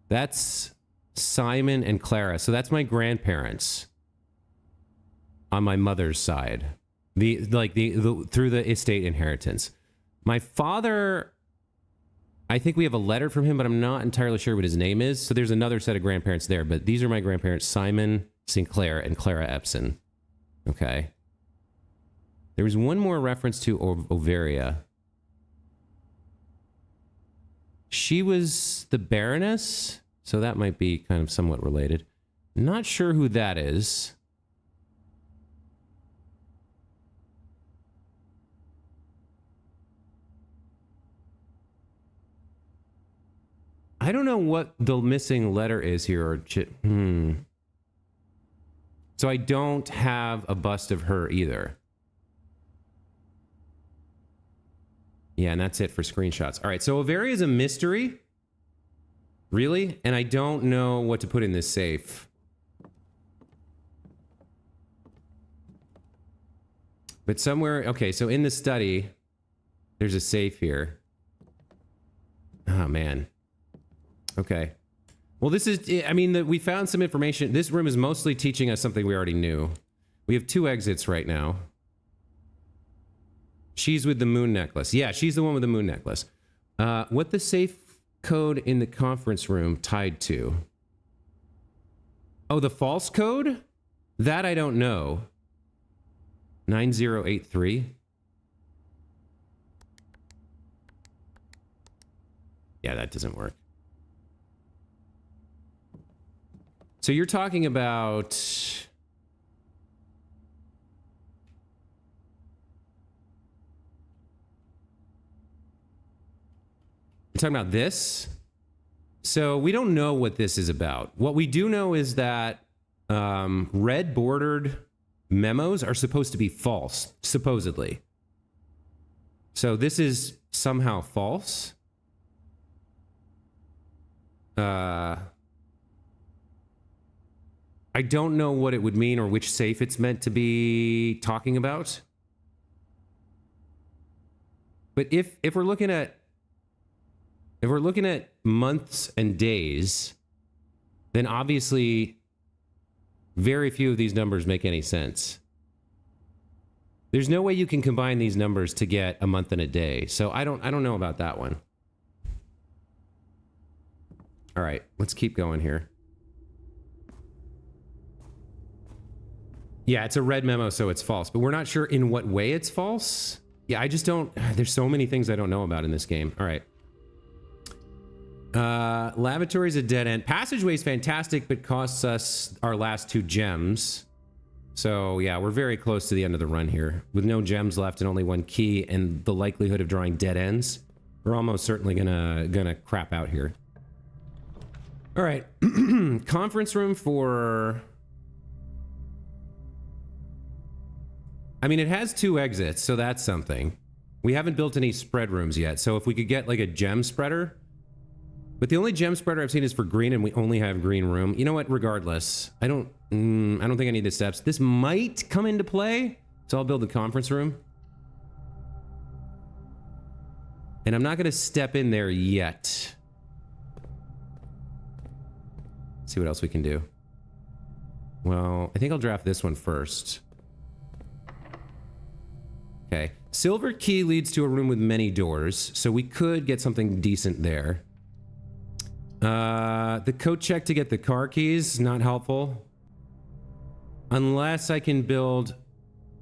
That's Simon and Clara. So that's my grandparents on my mother's side. Through the estate inheritance. My father, I think we have a letter from him, but I'm not entirely sure what his name is. So there's another set of grandparents there, but these are my grandparents, Simon Sinclair and Clara Ebsen. Okay. There was one more reference to Overia. She was the Baroness, so that might be kind of somewhat related. Not sure who that is. I don't know what the missing letter is here. Or So I don't have a bust of her either. Yeah, and that's it for screenshots. All right, so Overia is a mystery. Really? And I don't know what to put in this safe. But somewhere... Okay, so in the study, there's a safe here. Oh, man. Okay. Well, this is, I mean, we found some information. This room is mostly teaching us something we already knew. We have 2 exits right now. She's with the moon necklace. Yeah, she's the one with the moon necklace. What the safe code in the conference room tied to? Oh, the false code? That I don't know. 9083. Yeah, that doesn't work. So you're talking about... You're talking about this? So we don't know what this is about. What we do know is that red bordered memos are supposed to be false, supposedly. So this is somehow false. I don't know what it would mean or which safe it's meant to be talking about. But if we're looking at months and days, then obviously very few of these numbers make any sense. There's no way you can combine these numbers to get a month and a day. So I don't know about that one. All right, let's keep going here. Yeah, it's a red memo, so it's false, but we're not sure in what way it's false. Yeah, I just don't... There's so many things I don't know about in this game. All right. Lavatory's a dead end. Passageway's fantastic, but costs us our last 2 gems. So, yeah, we're very close to the end of the run here. With no gems left and only 1 key and the likelihood of drawing dead ends, we're almost certainly gonna crap out here. All right. Conference room for... I mean, it has 2 exits, so that's something. We haven't built any spread rooms yet, so if we could get like a gem spreader. But the only gem spreader I've seen is for green, and we only have green room. You know what? Regardless, I don't think I need the steps. This might come into play, so I'll build the conference room. And I'm not going to step in there yet. Let's see what else we can do. Well, I think I'll draft this one first. Okay. Silver key leads to a room with many doors, so we could get something decent there. The code check to get the car keys, not helpful. Unless I can build...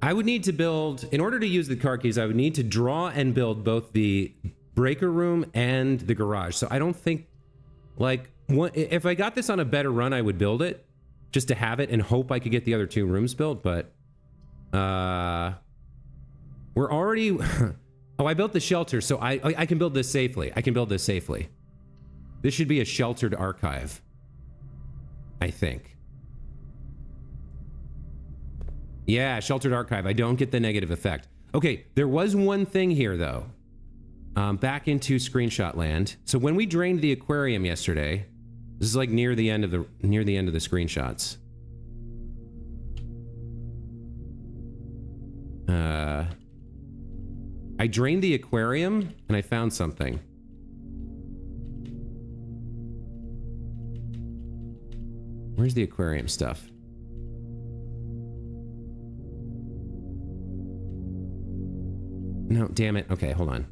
I would need to build... In order to use the car keys, I would need to draw and build both the breaker room and the garage. So I don't think... Like, if I got this on a better run, I would build it. Just to have it and hope I could get the other 2 rooms built, but... We're already... Oh, I built the shelter, so I can build this safely. I can build this safely. This should be a sheltered archive. I think. Yeah, sheltered archive. I don't get the negative effect. Okay, there was one thing here, though. Back into screenshot land. So when we drained the aquarium yesterday... This is like near the end of the screenshots. I drained the aquarium and I found something. Where's the aquarium stuff? No, damn it. Okay, hold on.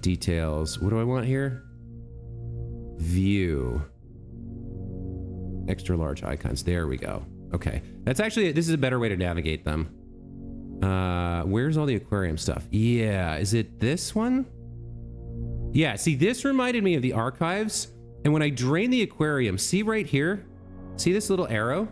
Details. What do I want here? View. Extra large icons. There we go. Okay. That's actually, this is a better way to navigate them. Where's all the aquarium stuff? Yeah. Is it this one? Yeah. See, this reminded me of the archives. And when I drain the aquarium, see right here? See this little arrow?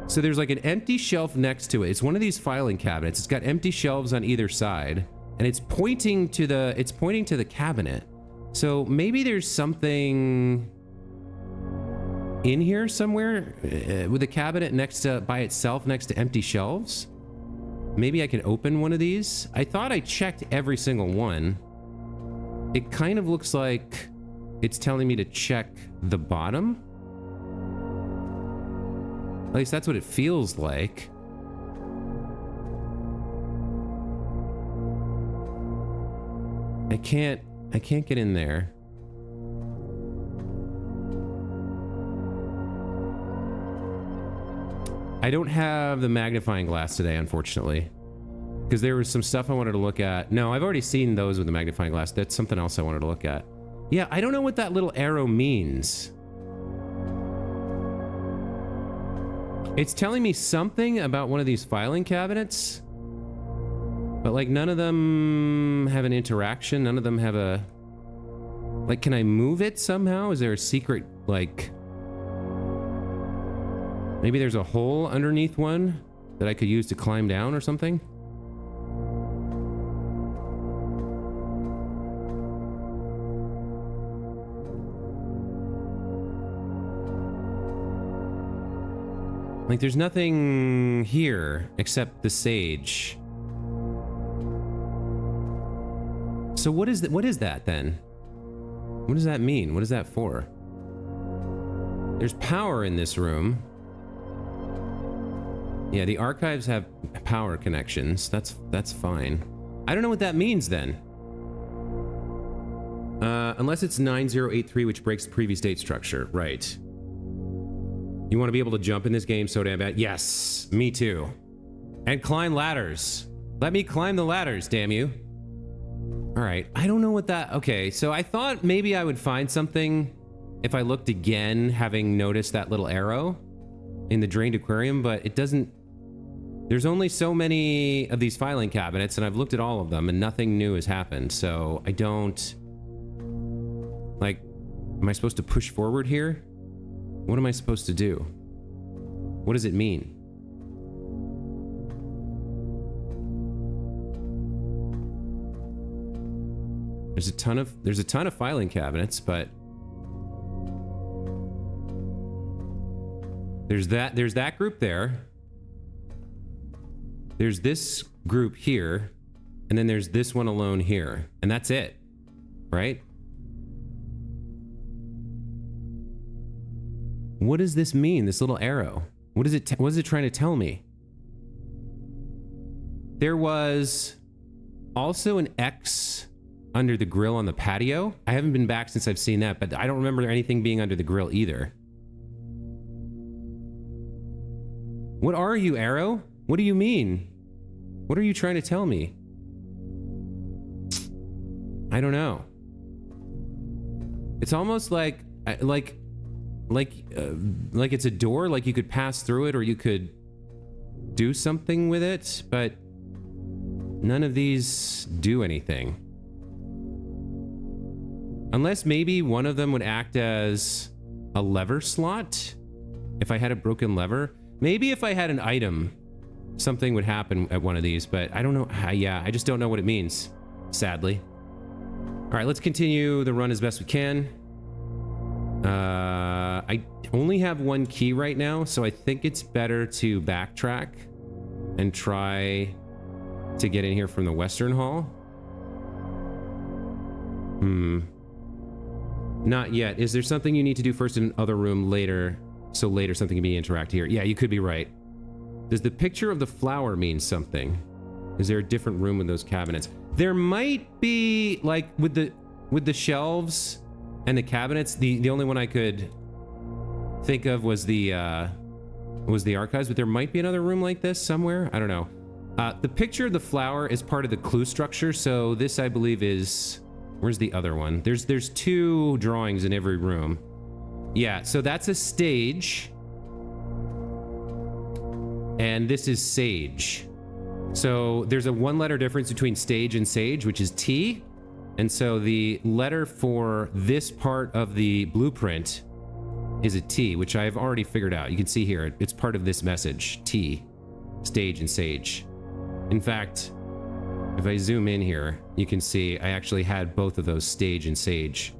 So there's like an empty shelf next to it. It's one of these filing cabinets. It's got empty shelves on either side. And it's pointing to the cabinet. So maybe there's something in here somewhere with a cabinet by itself next to empty shelves. Maybe I can open one of these. I thought I checked every single one. It kind of looks like it's telling me to check the bottom. At least that's what it feels like. can't get in there. I don't have the magnifying glass today, unfortunately, because there was some stuff I wanted to look at. No, I've already seen those with the magnifying glass. That's something else I wanted to look at. Yeah, I don't know what that little arrow means. It's telling me something about one of these filing cabinets, but like none of them have an interaction. None of them have a, like, can I move it somehow? Is there a secret, like, maybe there's a hole underneath one that I could use to climb down or something? Like, there's nothing here except the sage. So what is that? What is that then? What does that mean? What is that for? There's power in this room. Yeah, the archives have power connections. That's fine. I don't know what that means then. Unless it's 9083, which breaks the previous date structure. Right. You want to be able to jump in this game so damn bad? Yes, me too. And climb ladders. Let me climb the ladders, damn you. All right, I don't know what that... Okay, so I thought maybe I would find something if I looked again, having noticed that little arrow in the drained aquarium, but it doesn't... There's only so many of these filing cabinets, and I've looked at all of them, and nothing new has happened, so I don't... Like, am I supposed to push forward here? What am I supposed to do? What does it mean? There's a ton of filing cabinets, but there's that group there. There's this group here, and then there's this one alone here, and that's it, right? What does this mean, this little arrow? What is it trying to tell me? There was also an X under the grill on the patio. I haven't been back since I've seen that, but I don't remember anything being under the grill either. What are you, arrow? What do you mean? What are you trying to tell me? I don't know. It's almost like it's a door, like you could pass through it or you could do something with it, but none of these do anything. Unless maybe one of them would act as a lever slot. If I had a broken lever, maybe if I had an item, something would happen at one of these, but I don't know. Yeah, I just don't know what it means, sadly. All right, let's continue the run as best we can. I only have one key right now, so I think it's better to backtrack and try to get in here from the Western Hall. Not yet. Is there something you need to do first in another room later, so later something can be interacted here? Yeah, you could be right. Does the picture of the flower mean something? Is there a different room with those cabinets? There might be, like, with the shelves and the cabinets. The only one I could think of was the archives, but there might be another room like this somewhere. I don't know. The picture of the flower is part of the clue structure, so this, I believe, is... Where's the other one? There's two drawings in every room. Yeah, so that's a stage. And this is sage. So there's a one-letter difference between stage and sage, which is T. And so the letter for this part of the blueprint is a T, which I've already figured out. You can see here, it's part of this message, T, stage and sage. In fact, if I zoom in here, you can see I actually had both of those, stage and sage.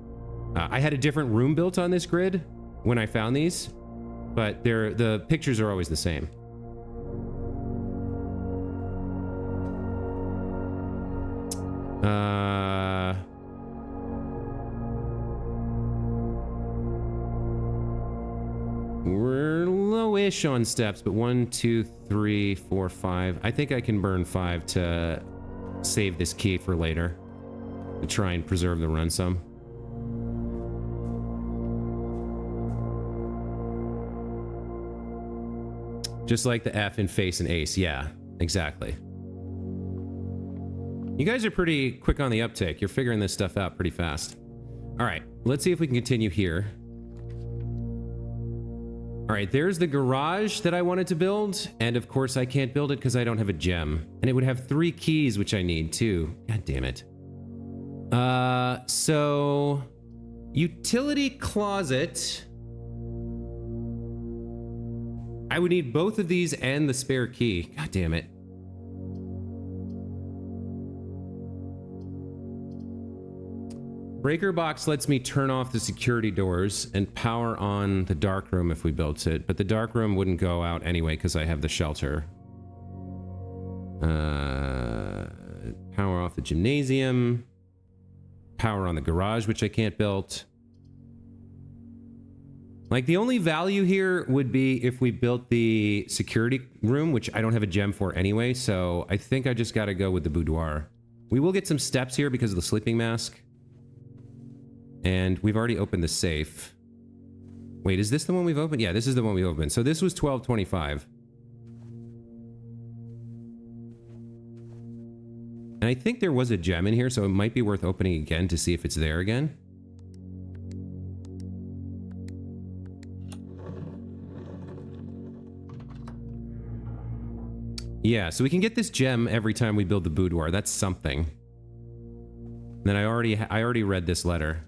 I had a different room built on this grid when I found these, but the pictures are always the same. We're low-ish on steps, but 1, 2, 3, 4, 5. I think I can burn 5 to save this key for later. to try and preserve the run some. Just like the F in face and ace. Yeah, exactly. You guys are pretty quick on the uptake. You're figuring this stuff out pretty fast. All right, let's see if we can continue here. All right, there's the garage that I wanted to build. And of course I can't build it because I don't have a gem. And it would have 3 keys, which I need too. God damn it. So utility closet. I would need both of these and the spare key. God damn it. Breaker box lets me turn off the security doors and power on the dark room if we built it, but the dark room wouldn't go out anyway because I have the shelter. Power off the gymnasium. Power on the garage, which I can't build. Like, the only value here would be if we built the security room, which I don't have a gem for anyway, so I think I just gotta go with the boudoir. We will get some steps here because of the sleeping mask. And we've already opened the safe. Wait, is this the one we've opened? Yeah, this is the one we opened. So this was 1225. And I think there was a gem in here, so it might be worth opening again to see if it's there again. Yeah, so we can get this gem every time we build the boudoir. That's something. And then I already read this letter.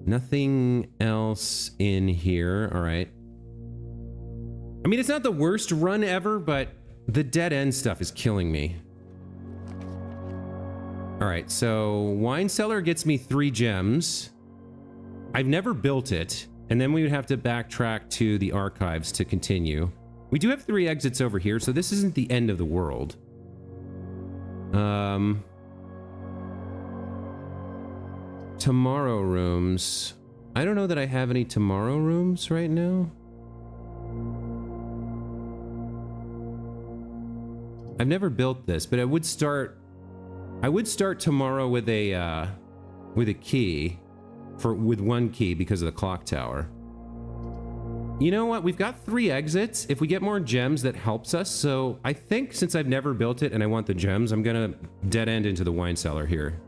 Nothing else in here. All right. I mean, it's not the worst run ever, but the dead end stuff is killing me. All right, so wine cellar gets me 3 gems. I've never built it, and then we would have to backtrack to the archives to continue. We do have 3 exits over here, so this isn't the end of the world. Tomorrow rooms. I don't know that I have any tomorrow rooms right now. I've never built this, but I would start tomorrow with a key with 1 key because of the clock tower. You know what? We've got 3 exits. If we get more gems, that helps us. So I think since I've never built it and I want the gems, I'm gonna dead end into the wine cellar here.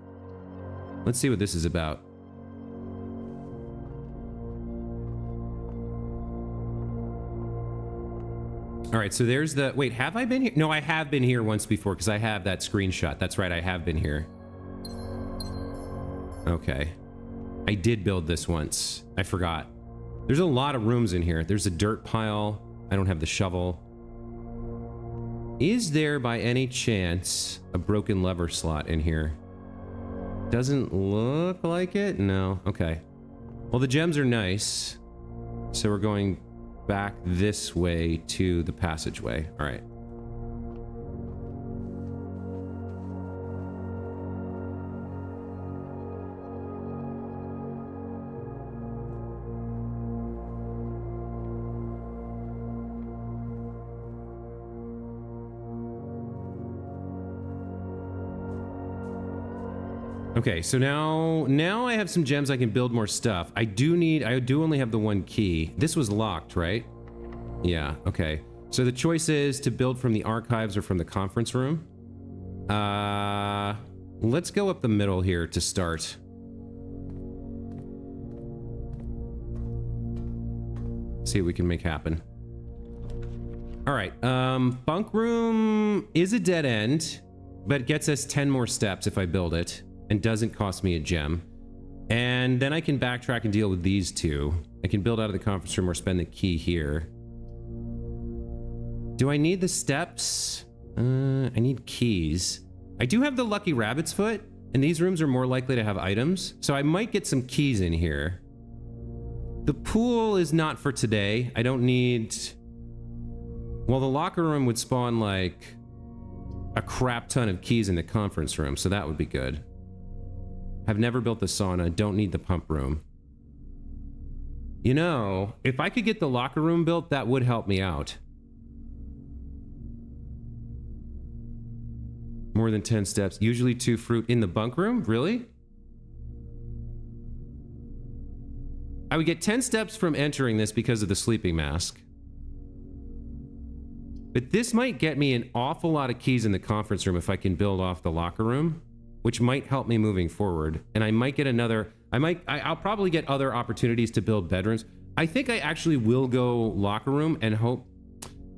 Let's see what this is about. All right, so there's the... Wait, have I been here? No, I have been here once before because I have that screenshot. That's right, I have been here. Okay. I did build this once. I forgot. There's a lot of rooms in here. There's a dirt pile. I don't have the shovel. Is there, by any chance, a broken lever slot in here? Doesn't look like it. No. Okay. Well, the gems are nice. So we're going back this way to the passageway. All right. Okay, so now I have some gems. I can build more stuff. I do only have the 1 key. This was locked, right? Yeah, okay. So the choice is to build from the archives or from the conference room. Let's go up the middle here to start. See what we can make happen. All right, bunk room is a dead end, but gets us 10 more steps if I build it. And doesn't cost me a gem. And then I can backtrack and deal with these 2. I can build out of the conference room or spend the key here. Do I need the steps? I need keys. I do have the lucky rabbit's foot, and these rooms are more likely to have items, so I might get some keys in here. The pool is not for today. I don't need... Well, the locker room would spawn like a crap ton of keys in the conference room, so that would be good. I've never built the sauna, don't need the pump room. You know, if I could get the locker room built, that would help me out. More than 10 steps. Usually 2 fruit in the bunk room? Really? I would get 10 steps from entering this because of the sleeping mask. But this might get me an awful lot of keys in the conference room if I can build off the locker room, which might help me moving forward. And I might get another... I'll probably get other opportunities to build bedrooms. I think I actually will go locker room and hope...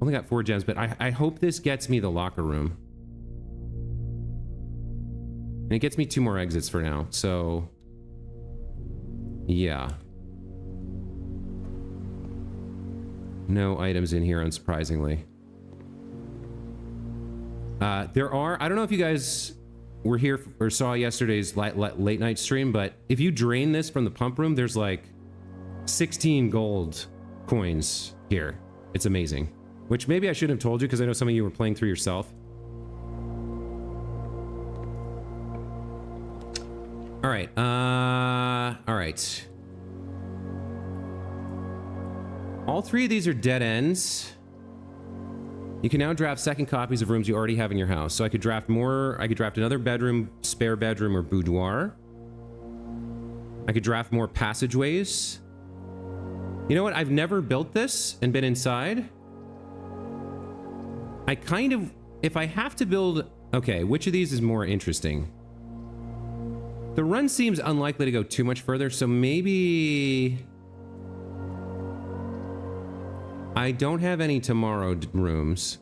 Only got 4 gems, but I hope this gets me the locker room. And it gets me 2 more exits for now, so... Yeah. No items in here, unsurprisingly. There are... I don't know if you guys were here or saw yesterday's late night stream, but if you drain this from the pump room, there's like 16 gold coins here. It's amazing. Which maybe I shouldn't have told you because I know some of you were playing through yourself. All right. All right. All 3 of these are dead ends. You can now draft second copies of rooms you already have in your house. So I could draft more. I could draft another bedroom, spare bedroom, or boudoir. I could draft more passageways. You know what? I've never built this and been inside. I kind of... If I have to build... Okay, which of these is more interesting? The run seems unlikely to go too much further, so maybe... I don't have any tomorrow rooms,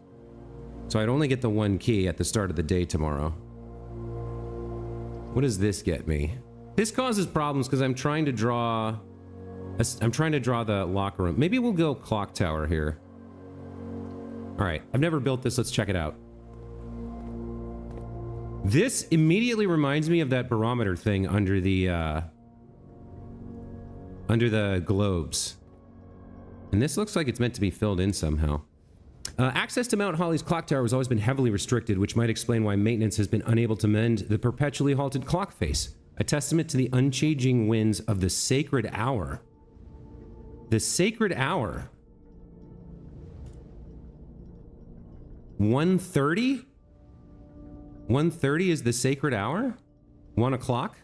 so I'd only get the 1 key at the start of the day tomorrow. What does this get me? This causes problems because I'm trying to draw... I'm trying to draw the locker room. Maybe we'll go clock tower here. All right, I've never built this. Let's check it out. This immediately reminds me of that barometer thing under the globes. And this looks like it's meant to be filled in somehow. Access to Mount Holly's clock tower has always been heavily restricted, which might explain why maintenance has been unable to mend the perpetually halted clock face, a testament to the unchanging winds of the sacred hour. The sacred hour. 1:30? 1:30 is the sacred hour? 1 o'clock?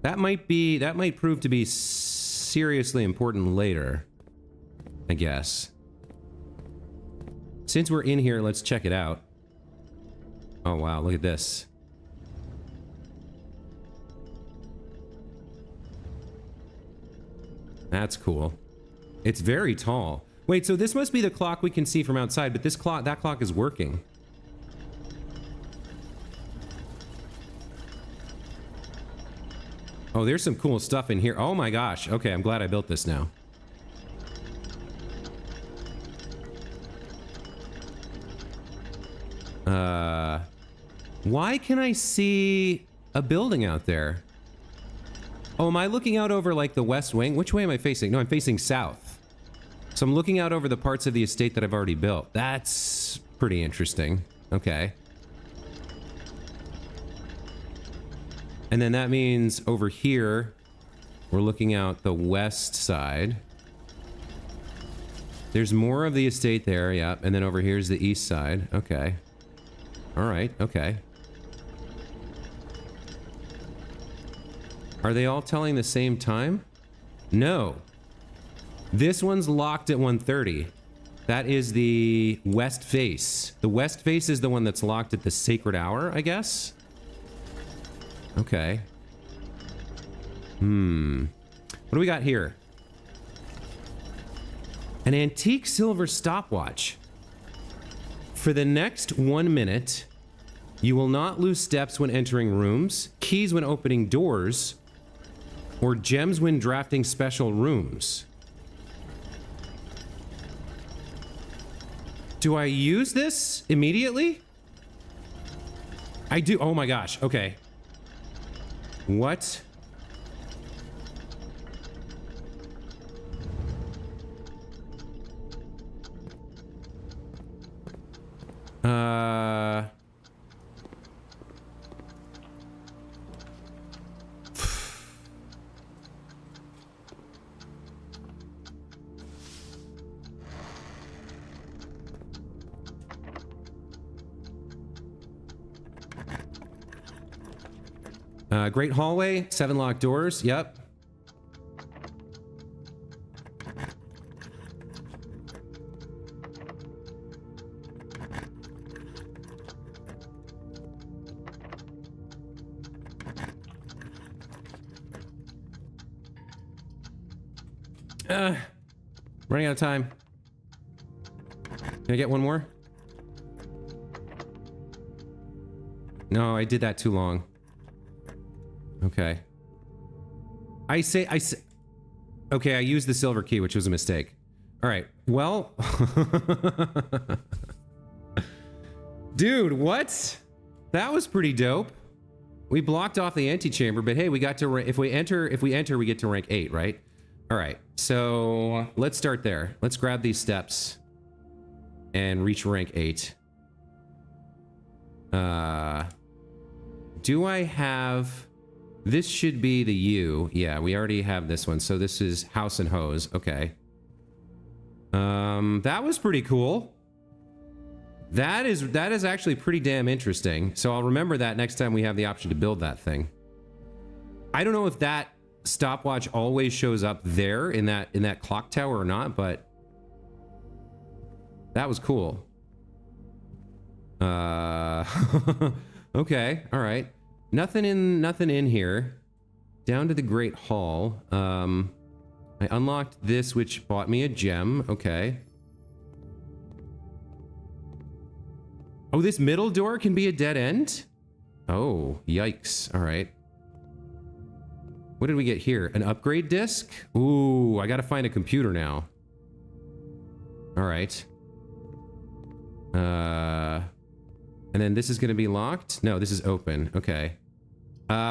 That might prove to be seriously important later, I guess. Since we're in here, let's check it out. Oh wow, look at this. That's cool. It's very tall. Wait, so this must be the clock we can see from outside, but that clock is working. Oh, there's some cool stuff in here. Oh my gosh. Okay, I'm glad I built this now. Why can I see a building out there? Oh, am I looking out over like the west wing? Which way am I facing? No, I'm facing south. So I'm looking out over the parts of the estate that I've already built. That's pretty interesting. Okay. And then that means over here, we're looking out the west side. There's more of the estate there, yep. And then over here's the east side. Okay. All right, okay. Are they all telling the same time? No. This one's locked at 1:30. That is the west face. The west face is the one that's locked at the sacred hour, I guess? Okay. What do we got here? An antique silver stopwatch. For the next 1 minute, you will not lose steps when entering rooms, keys when opening doors, or gems when drafting special rooms. Do I use this immediately? I do. Oh my gosh. Okay. What? Great hallway, 7 locked doors. Yep. Running out of time. Can I get one more? No, I did that too long. Okay. I say... Okay, I used the silver key, which was a mistake. All right. Well... Dude, what? That was pretty dope. We blocked off the antechamber, but hey, we got to... If we enter, we get to rank 8, right? All right. So let's start there. Let's grab these steps and reach rank 8. Do I have... This should be the U. Yeah, we already have this one. So this is House and Hose. Okay. That was pretty cool. That is actually pretty damn interesting. So I'll remember that next time we have the option to build that thing. I don't know if that stopwatch always shows up there in that clock tower or not, but that was cool. Okay, all right. Nothing in here. Down to the Great Hall. I unlocked this, which bought me a gem. Okay. Oh, this middle door can be a dead end? Oh, yikes. All right. What did we get here? An upgrade disc? Ooh, I gotta find a computer now. All right. And then this is gonna be locked? No, this is open. Okay.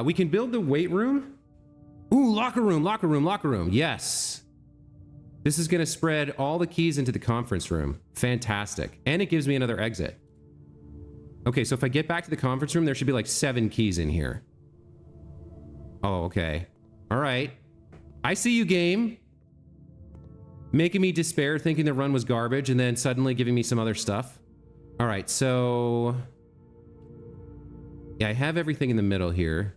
We can build the weight room. Ooh, locker room, locker room, locker room. Yes. This is gonna spread all the keys into the conference room. Fantastic. And it gives me another exit. Okay, so if I get back to the conference room, there should be like 7 keys in here. Oh, okay. All right. I see you, game. Making me despair, thinking the run was garbage, and then suddenly giving me some other stuff. All right, so... Yeah, I have everything in the middle here.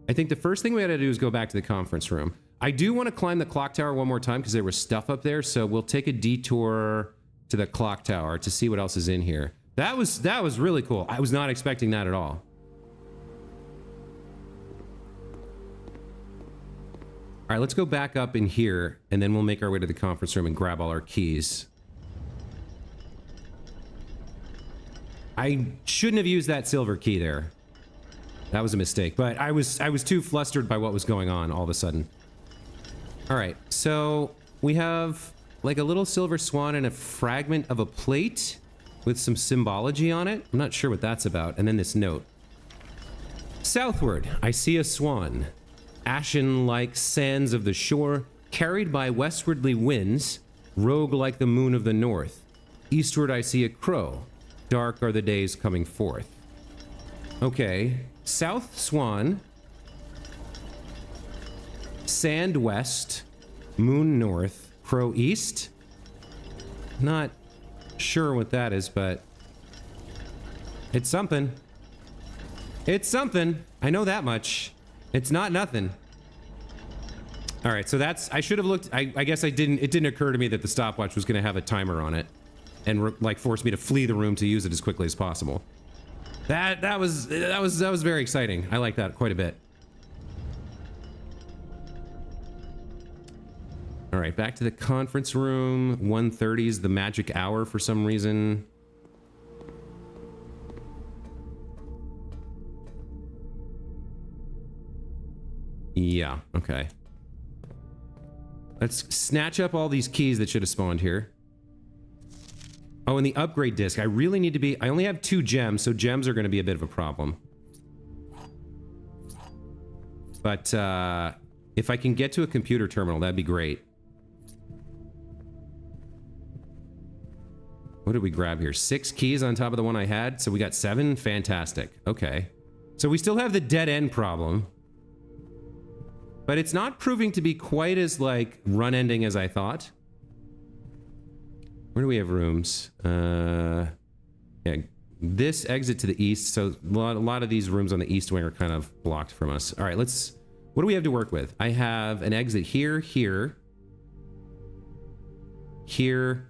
I think the first thing we gotta do is go back to the conference room. I do want to climb the clock tower one more time because there was stuff up there, so we'll take a detour to the clock tower to see what else is in here. That was really cool. I was not expecting that at all. All right, let's go back up in here, and then we'll make our way to the conference room and grab all our keys. I shouldn't have used that silver key there. That was a mistake, but I was too flustered by what was going on all of a sudden. All right, so we have like a little silver swan and a fragment of a plate with some symbology on it. I'm not sure what that's about. And then this note. Southward, I see a swan. Ashen like sands of the shore, carried by westwardly winds, rogue like the moon of the north. Eastward I see a crow. Dark are the days coming forth. Okay. South swan. Sand west. Moon north. Crow east. Not sure what that is, but it's something. It's something. I know that much. It's not nothing. All right, so that's... I should have looked... I guess I didn't... It didn't occur to me that the stopwatch was going to have a timer on it and like force me to flee the room to use it as quickly as possible. That was very exciting. I like that quite a bit. All right, back to the conference room. 1:30 is the magic hour for some reason. Yeah, okay. Let's snatch up all these keys that should have spawned here. Oh, and the upgrade disc. I really need to be... I only have 2 gems, so gems are going to be a bit of a problem. But if I can get to a computer terminal, that'd be great. What did we grab here? 6 keys on top of the one I had, so we got 7? Fantastic. Okay. So we still have the dead end problem. But it's not proving to be quite as, like, run-ending as I thought. Where do we have rooms? Yeah, this exit to the east. So a lot of these rooms on the east wing are kind of blocked from us. All right, let's... What do we have to work with? I have an exit here, here, here,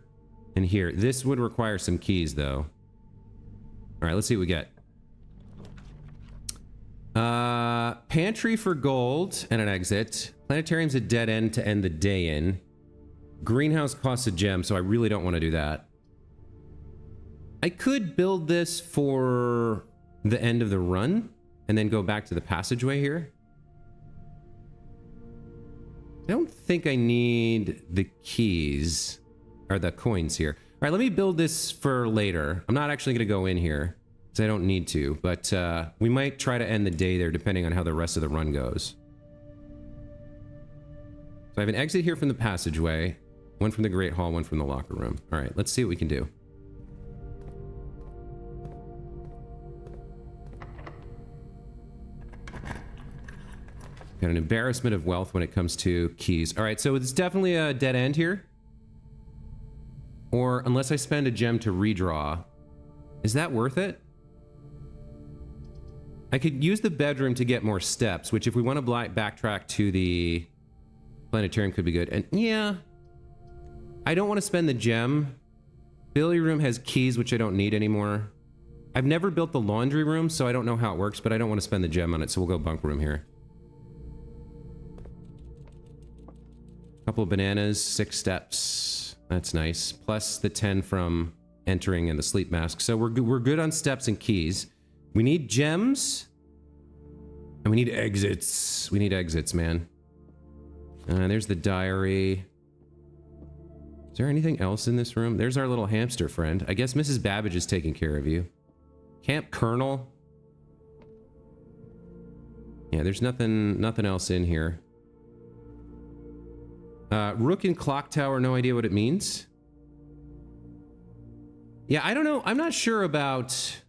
and here. This would require some keys, though. All right, let's see what we get. Pantry for gold and an exit. Planetarium's a dead end to end the day in. Greenhouse costs a gem, so I really don't want to do that. I could build this for the end of the run and then go back to the passageway here. I don't think I need the keys or the coins here. All right, let me build this for later. I'm not actually going to go in here because I don't need to, but we might try to end the day there depending on how the rest of the run goes. So I have an exit here from the passageway, one from the Great Hall, one from the locker room. All right, let's see what we can do. Got an embarrassment of wealth when it comes to keys. All right, so it's definitely a dead end here. Or unless I spend a gem to redraw. Is that worth it? I could use the bedroom to get more steps, which if we want to backtrack to the planetarium could be good. And yeah, I don't want to spend the gem. Billiard room has keys, which I don't need anymore. I've never built the laundry room, so I don't know how it works, but I don't want to spend the gem on it, so we'll go bunk room here. Couple of bananas, 6 steps. That's nice. Plus the 10 from entering and the sleep mask. So we're good on steps and keys. We need gems. And we need exits. We need exits, man. There's the diary. Is there anything else in this room? There's our little hamster friend. I guess Mrs. Babbage is taking care of you. Camp Colonel. Yeah, there's nothing else in here. Rook and Clock Tower, no idea what it means. Yeah, I don't know. I'm not sure about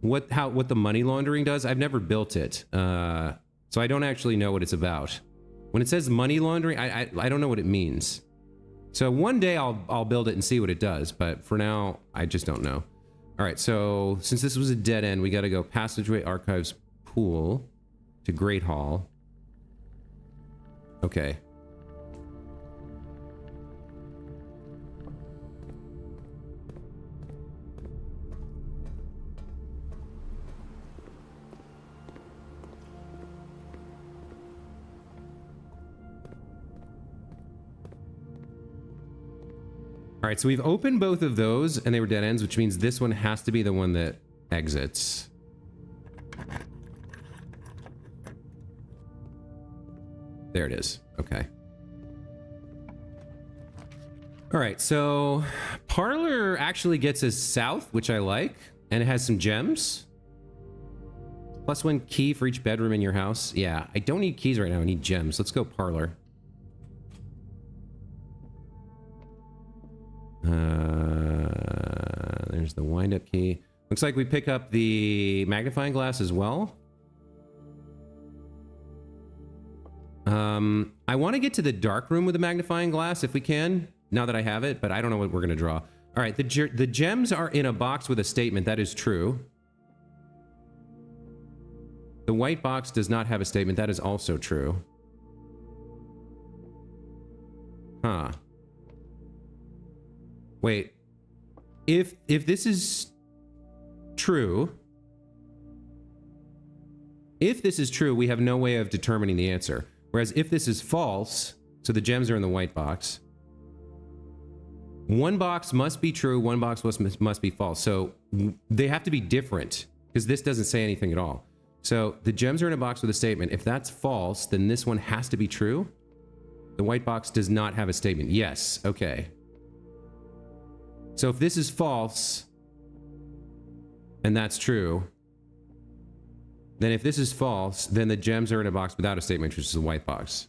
what the money laundering does. I've never built it. So I don't actually know what it's about. When it says money laundering, I don't know what it means. So one day I'll build it and see what it does, but for now, I just don't know. All right, so since this was a dead end, we got to go passageway, archives, pool to Great Hall. Okay. All right, so we've opened both of those and they were dead ends, which means this one has to be the one that exits. There it is. Okay. All right, so Parlor actually gets us south, which I like, and it has some gems. +1 key for each bedroom in your house. Yeah, I don't need keys right now. I need gems. Let's go Parlor. There's the wind-up key. Looks like we pick up the magnifying glass as well. I want to get to the dark room with the magnifying glass if we can, now that I have it, but I don't know what we're going to draw. All right, the gems are in a box with a statement. That is true. The white box does not have a statement. That is also true. Huh. Wait. If this is true, we have no way of determining the answer. Whereas if this is false, so the gems are in the white box, one box must be true, one box must be false. So they have to be different because this doesn't say anything at all. So the gems are in a box with a statement. If that's false, then this one has to be true. The white box does not have a statement. Yes. Okay. So if this is false, and that's true, then if this is false, then the gems are in a box without a statement, which is a white box.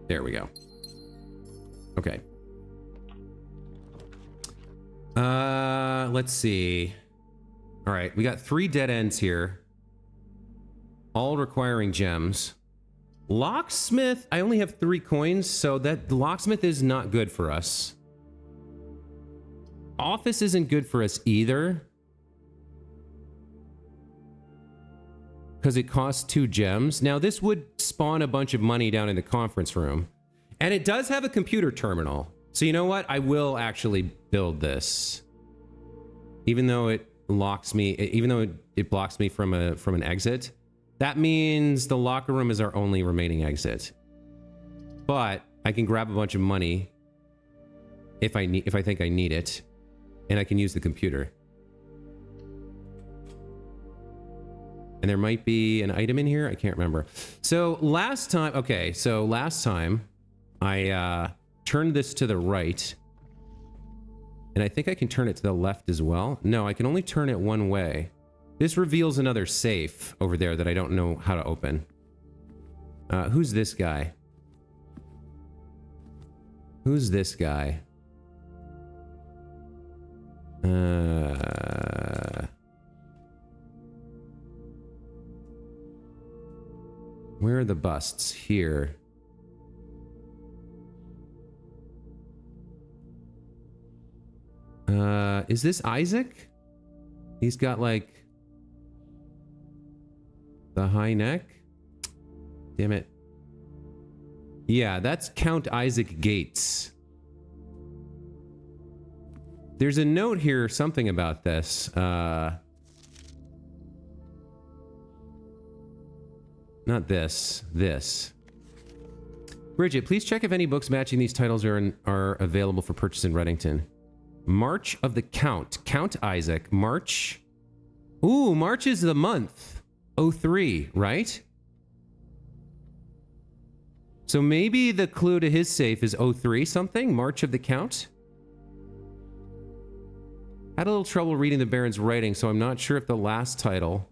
There we go. Okay. Let's see. All right, we got 3 dead ends here, all requiring gems. Locksmith, I only have 3 coins, so that locksmith is not good for us. Office isn't good for us either, because it costs 2 gems. Now, this would spawn a bunch of money down in the conference room. And it does have a computer terminal. So you know what? I will actually build this. Even though it locks me, even though it blocks me from an exit. That means the locker room is our only remaining exit. But I can grab a bunch of money if I think I need it. And I can use the computer. And there might be an item in here. I can't remember. So last time, okay, so last time I turned this to the right. And I think I can turn it to the left as well. No, I can only turn it one way. This reveals another safe over there that I don't know how to open. Who's this guy? Who's this guy? Where are the busts? Here. Is this Isaac? He's got like the high neck. Damn it. Yeah, that's Count Isaac Gates. There's a note here, something about this. Not this. This. Bridget, please check if any books matching these titles are available for purchase in Reddington. March of the Count. Count Isaac. March. Ooh, March is the month. 03, right? So maybe the clue to his safe is 03 something? March of the Count? Had a little trouble reading the Baron's writing, so I'm not sure if the last title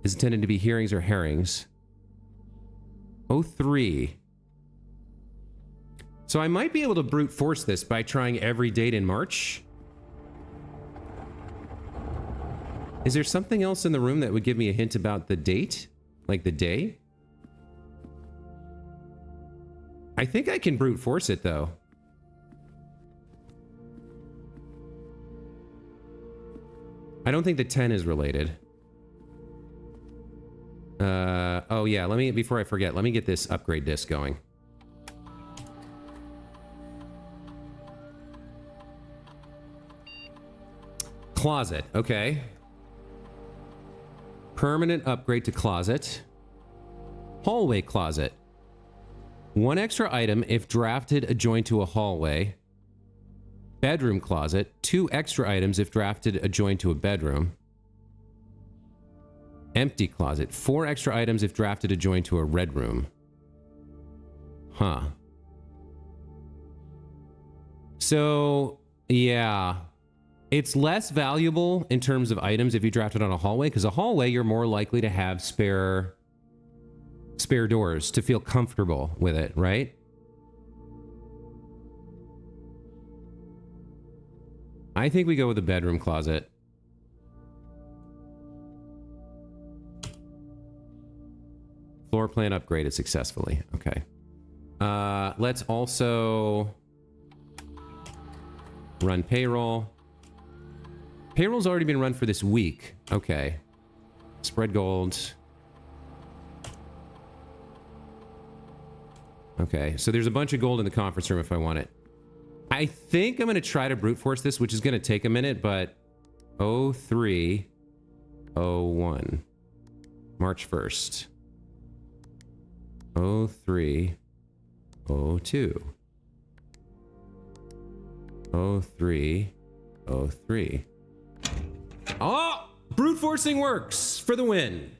is intended to be hearings or herrings. 03. So I might be able to brute force this by trying every date in March. Is there something else in the room that would give me a hint about the date? Like the day? I think I can brute force it though. I don't think the 10 is related. Oh yeah, before I forget, let me get this upgrade disc going. Closet, okay. Permanent upgrade to closet. Hallway closet. 1 extra item if drafted adjoined to a hallway. Bedroom closet. 2 extra items if drafted adjoined to a bedroom. Empty closet. 4 extra items if drafted adjoined to a red room. Huh. So, yeah. It's less valuable in terms of items if you draft it on a hallway, because a hallway you're more likely to have spare doors to feel comfortable with it, right? I think we go with the bedroom closet. Floor plan upgraded successfully. Okay. Let's also run payroll. Payroll's already been run for this week. Okay. Spread gold. Okay, so there's a bunch of gold in the conference room if I want it. I think I'm going to try to brute force this, which is going to take a minute, but 03, 01. March 1st. 03, 02. 03, 03. Oh! Brute forcing works for the win.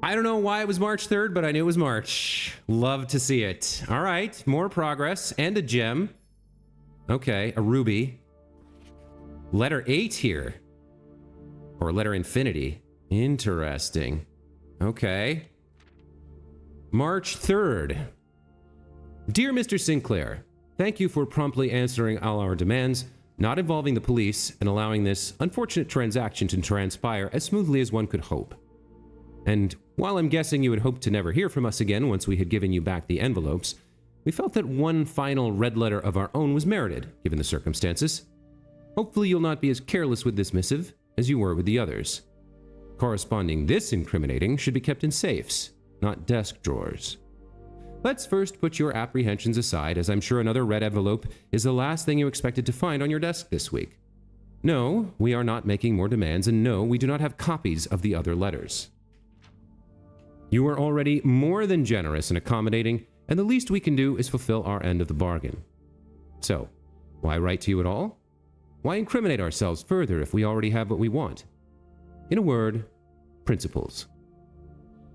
I don't know why it was March 3rd, but I knew it was March. Love to see it. All right, more progress and a gem. Okay, a ruby. Letter 8 here. Or letter infinity. Interesting. Okay. March 3rd. Dear Mr. Sinclair, thank you for promptly answering all our demands, not involving the police, and allowing this unfortunate transaction to transpire as smoothly as one could hope. And while I'm guessing you had hoped to never hear from us again once we had given you back the envelopes, we felt that one final red letter of our own was merited, given the circumstances. Hopefully you'll not be as careless with this missive as you were with the others. Corresponding this incriminating should be kept in safes, not desk drawers. Let's first put your apprehensions aside, as I'm sure another red envelope is the last thing you expected to find on your desk this week. No, we are not making more demands, and no, we do not have copies of the other letters. You are already more than generous and accommodating, and the least we can do is fulfill our end of the bargain. So, why write to you at all? Why incriminate ourselves further if we already have what we want? In a word, principles.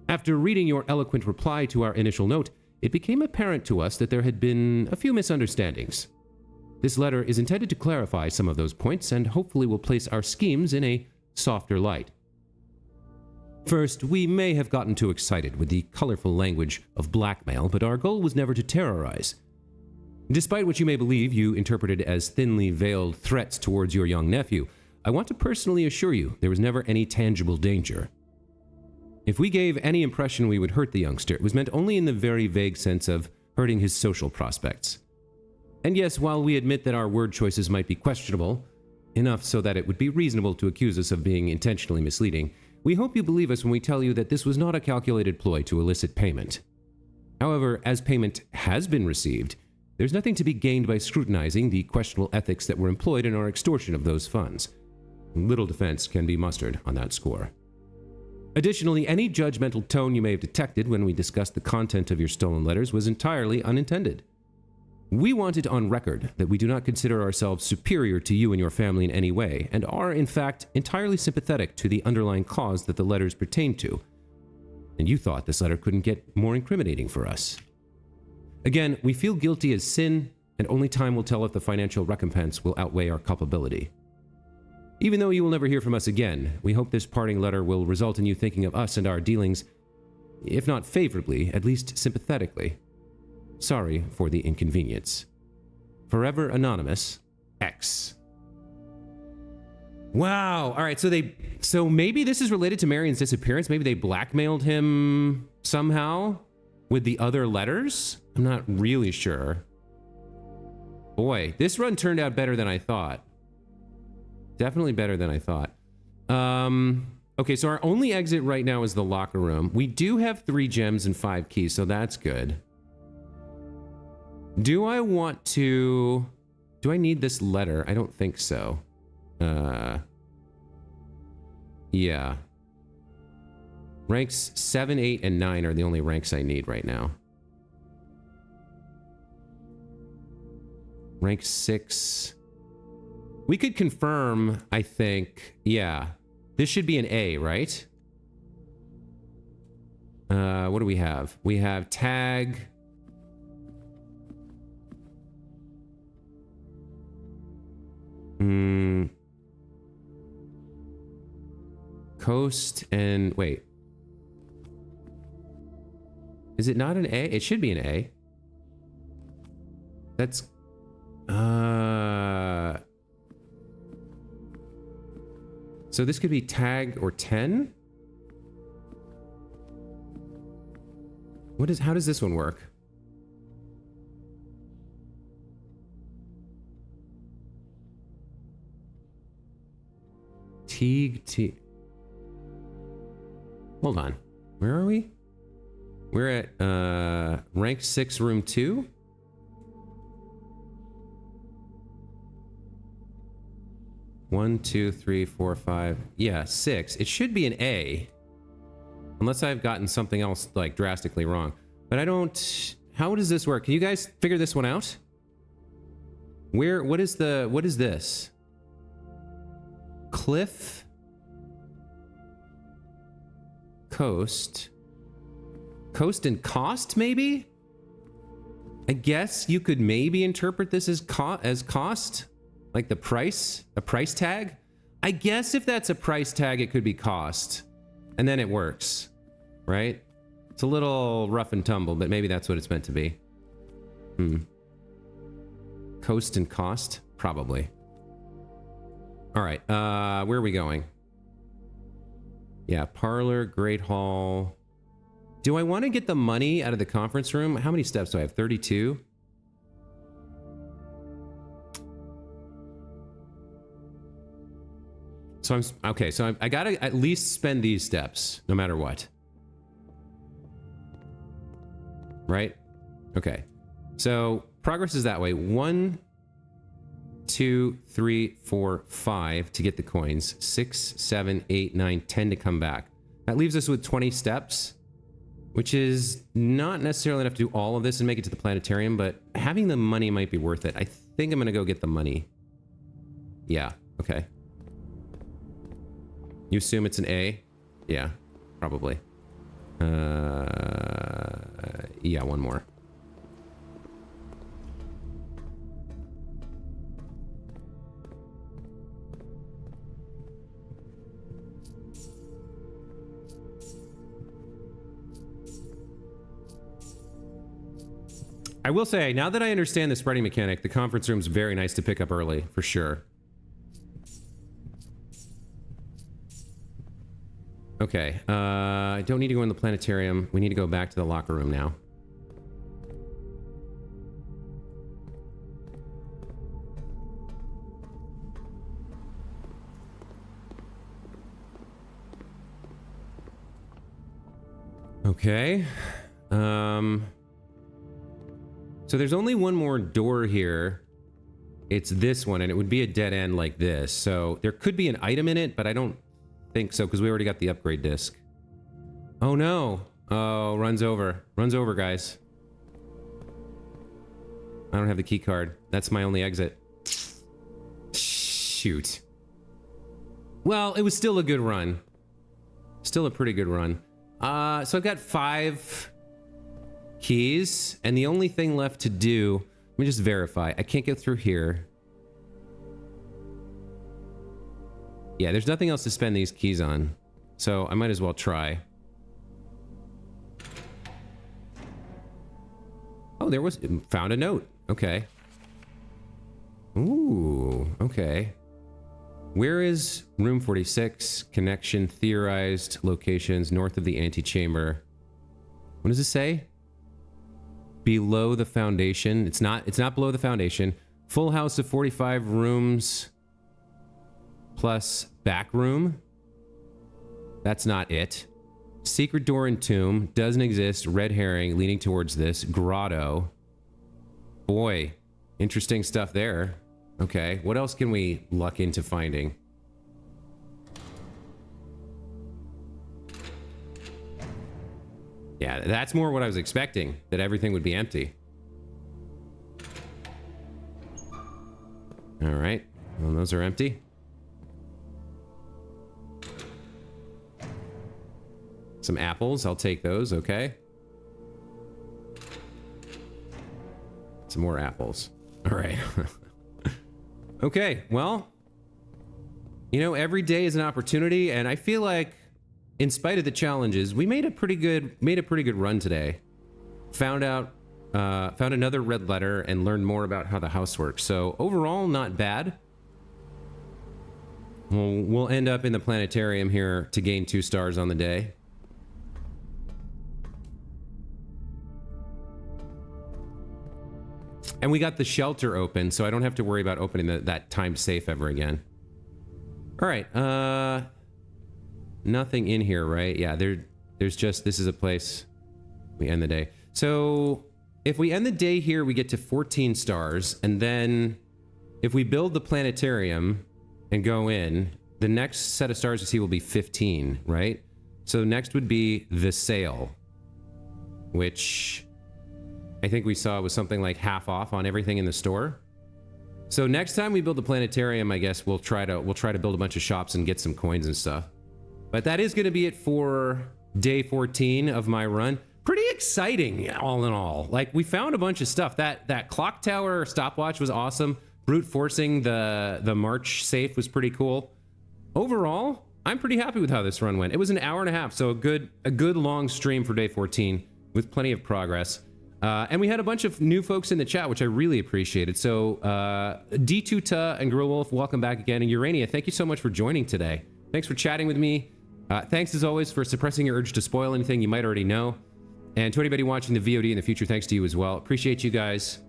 After reading your eloquent reply to our initial note, it became apparent to us that there had been a few misunderstandings. This letter is intended to clarify some of those points and hopefully will place our schemes in a softer light. First, we may have gotten too excited with the colorful language of blackmail, but our goal was never to terrorize. Despite what you may believe you interpreted as thinly veiled threats towards your young nephew, I want to personally assure you there was never any tangible danger. If we gave any impression we would hurt the youngster, it was meant only in the very vague sense of hurting his social prospects. And yes, while we admit that our word choices might be questionable, enough so that it would be reasonable to accuse us of being intentionally misleading, we hope you believe us when we tell you that this was not a calculated ploy to elicit payment. However, as payment has been received, there's nothing to be gained by scrutinizing the questionable ethics that were employed in our extortion of those funds. Little defense can be mustered on that score. Additionally, any judgmental tone you may have detected when we discussed the content of your stolen letters was entirely unintended. We want it on record that we do not consider ourselves superior to you and your family in any way, and are, in fact, entirely sympathetic to the underlying cause that the letters pertain to. And you thought this letter couldn't get more incriminating for us. Again, we feel guilty as sin, and only time will tell if the financial recompense will outweigh our culpability. Even though you will never hear from us again, we hope this parting letter will result in you thinking of us and our dealings, if not favorably, at least sympathetically. Sorry for the inconvenience. Forever Anonymous, X. Wow. All right, so maybe this is related to Marion's disappearance. Maybe they blackmailed him somehow with the other letters? I'm not really sure. Boy, this run turned out better than I thought. Definitely better than I thought. Okay, so our only exit right now is the locker room. We do have 3 gems and 5 keys, so that's good. Do I want to... Do I need this letter? I don't think so. Yeah. Ranks 7, 8, and 9 are the only ranks I need right now. Rank 6... We could confirm, I think, yeah. This should be an A, right? What do we have? We have tag. Coast and, wait. Is it not an A? It should be an A. That's, so this could be tag or 10? How does this one work? Teague. Hold on. Where are we? We're at rank 6, room 2. One, 2, 3, 4, 5. Yeah, 6. It should be an A. Unless I've gotten something else, like, drastically wrong. But I don't... How does this work? Can you guys figure this one out? What is this? Cliff? Coast? Coast and cost, maybe? I guess you could maybe interpret this as cost? Like the price? A price tag? I guess if that's a price tag, it could be cost. And then it works. Right? It's a little rough and tumble, but maybe that's what it's meant to be. Coast and cost? Probably. Alright, where are we going? Yeah, parlor, great hall. Do I want to get the money out of the conference room? How many steps do I have? 32? So I'm okay. So I gotta at least spend these steps, no matter what. Right? Okay. So progress is that way. 1, 2, 3, 4, 5 to get the coins. 6, 7, 8, 9, 10 to come back. That leaves us with 20 steps, which is not necessarily enough to do all of this and make it to the planetarium, but having the money might be worth it. I think I'm gonna go get the money. Yeah, okay. You assume it's an A? Yeah, probably. Yeah, one more. I will say, now that I understand the spreading mechanic, the conference room's very nice to pick up early, for sure. Okay, I don't need to go in the planetarium. We need to go back to the locker room now. Okay. So there's only one more door here. It's this one, and it would be a dead end like this. So there could be an item in it, but I don't think so, because we already got the upgrade disc. Oh no. Oh, runs over. Runs over, guys. I don't have the key card. That's my only exit. Shoot. Well, it was still a good run. Still a pretty good run. So I've got 5 keys, and the only thing left to do, let me just verify. I can't get through here. Yeah, there's nothing else to spend these keys on, so I might as well try. Oh, there was, found a note. Okay. Ooh, okay. Where is room 46? Connection, theorized locations north of the antechamber. What does it say? Below the foundation. It's not below the foundation. Full house of 45 rooms plus back room. That's not it. Secret door and tomb. Doesn't exist. Red herring leaning towards this. Grotto. Boy, interesting stuff there. Okay, what else can we luck into finding? Yeah, that's more what I was expecting, that everything would be empty. All right, well, those are empty. Some apples, I'll take those, okay. Some more apples. All right. Okay, well, you know, every day is an opportunity, and I feel like, in spite of the challenges, we made a pretty good run today. Found another red letter and learned more about how the house works. So overall, not bad. We'll end up in the planetarium here to gain 2 stars on the day. And we got the shelter open, so I don't have to worry about opening that timed safe ever again. All right, nothing in here, right? Yeah, there's just, this is a place we end the day. So if we end the day here, we get to 14 stars, and then if we build the planetarium and go in, the next set of stars we see will be 15, right? So next would be the sale, which I think we saw was something like half off on everything in the store. So next time we build the planetarium, I guess we'll try to build a bunch of shops and get some coins and stuff. But that is going to be it for day 14 of my run. Pretty exciting, all in all. Like, we found a bunch of stuff. That clock tower stopwatch was awesome. Brute forcing the March safe was pretty cool. Overall, I'm pretty happy with how this run went. It was an hour and a half, so a good long stream for day 14 with plenty of progress. And we had a bunch of new folks in the chat, which I really appreciated. So D2Ta and Gorilla Wolf, welcome back again. And Urania, thank you so much for joining today. Thanks for chatting with me. Thanks as always for suppressing your urge to spoil anything you might already know. And to anybody watching the VOD in the future, thanks to you as well. Appreciate you guys.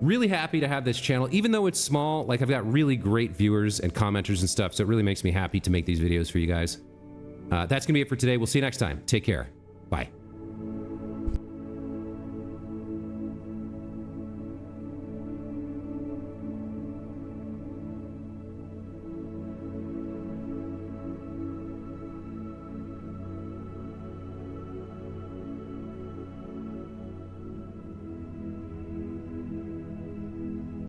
Really happy to have this channel, even though it's small. Like, I've got really great viewers and commenters and stuff, so it really makes me happy to make these videos for you guys. That's gonna be it for today. We'll see you next time. Take care. Bye.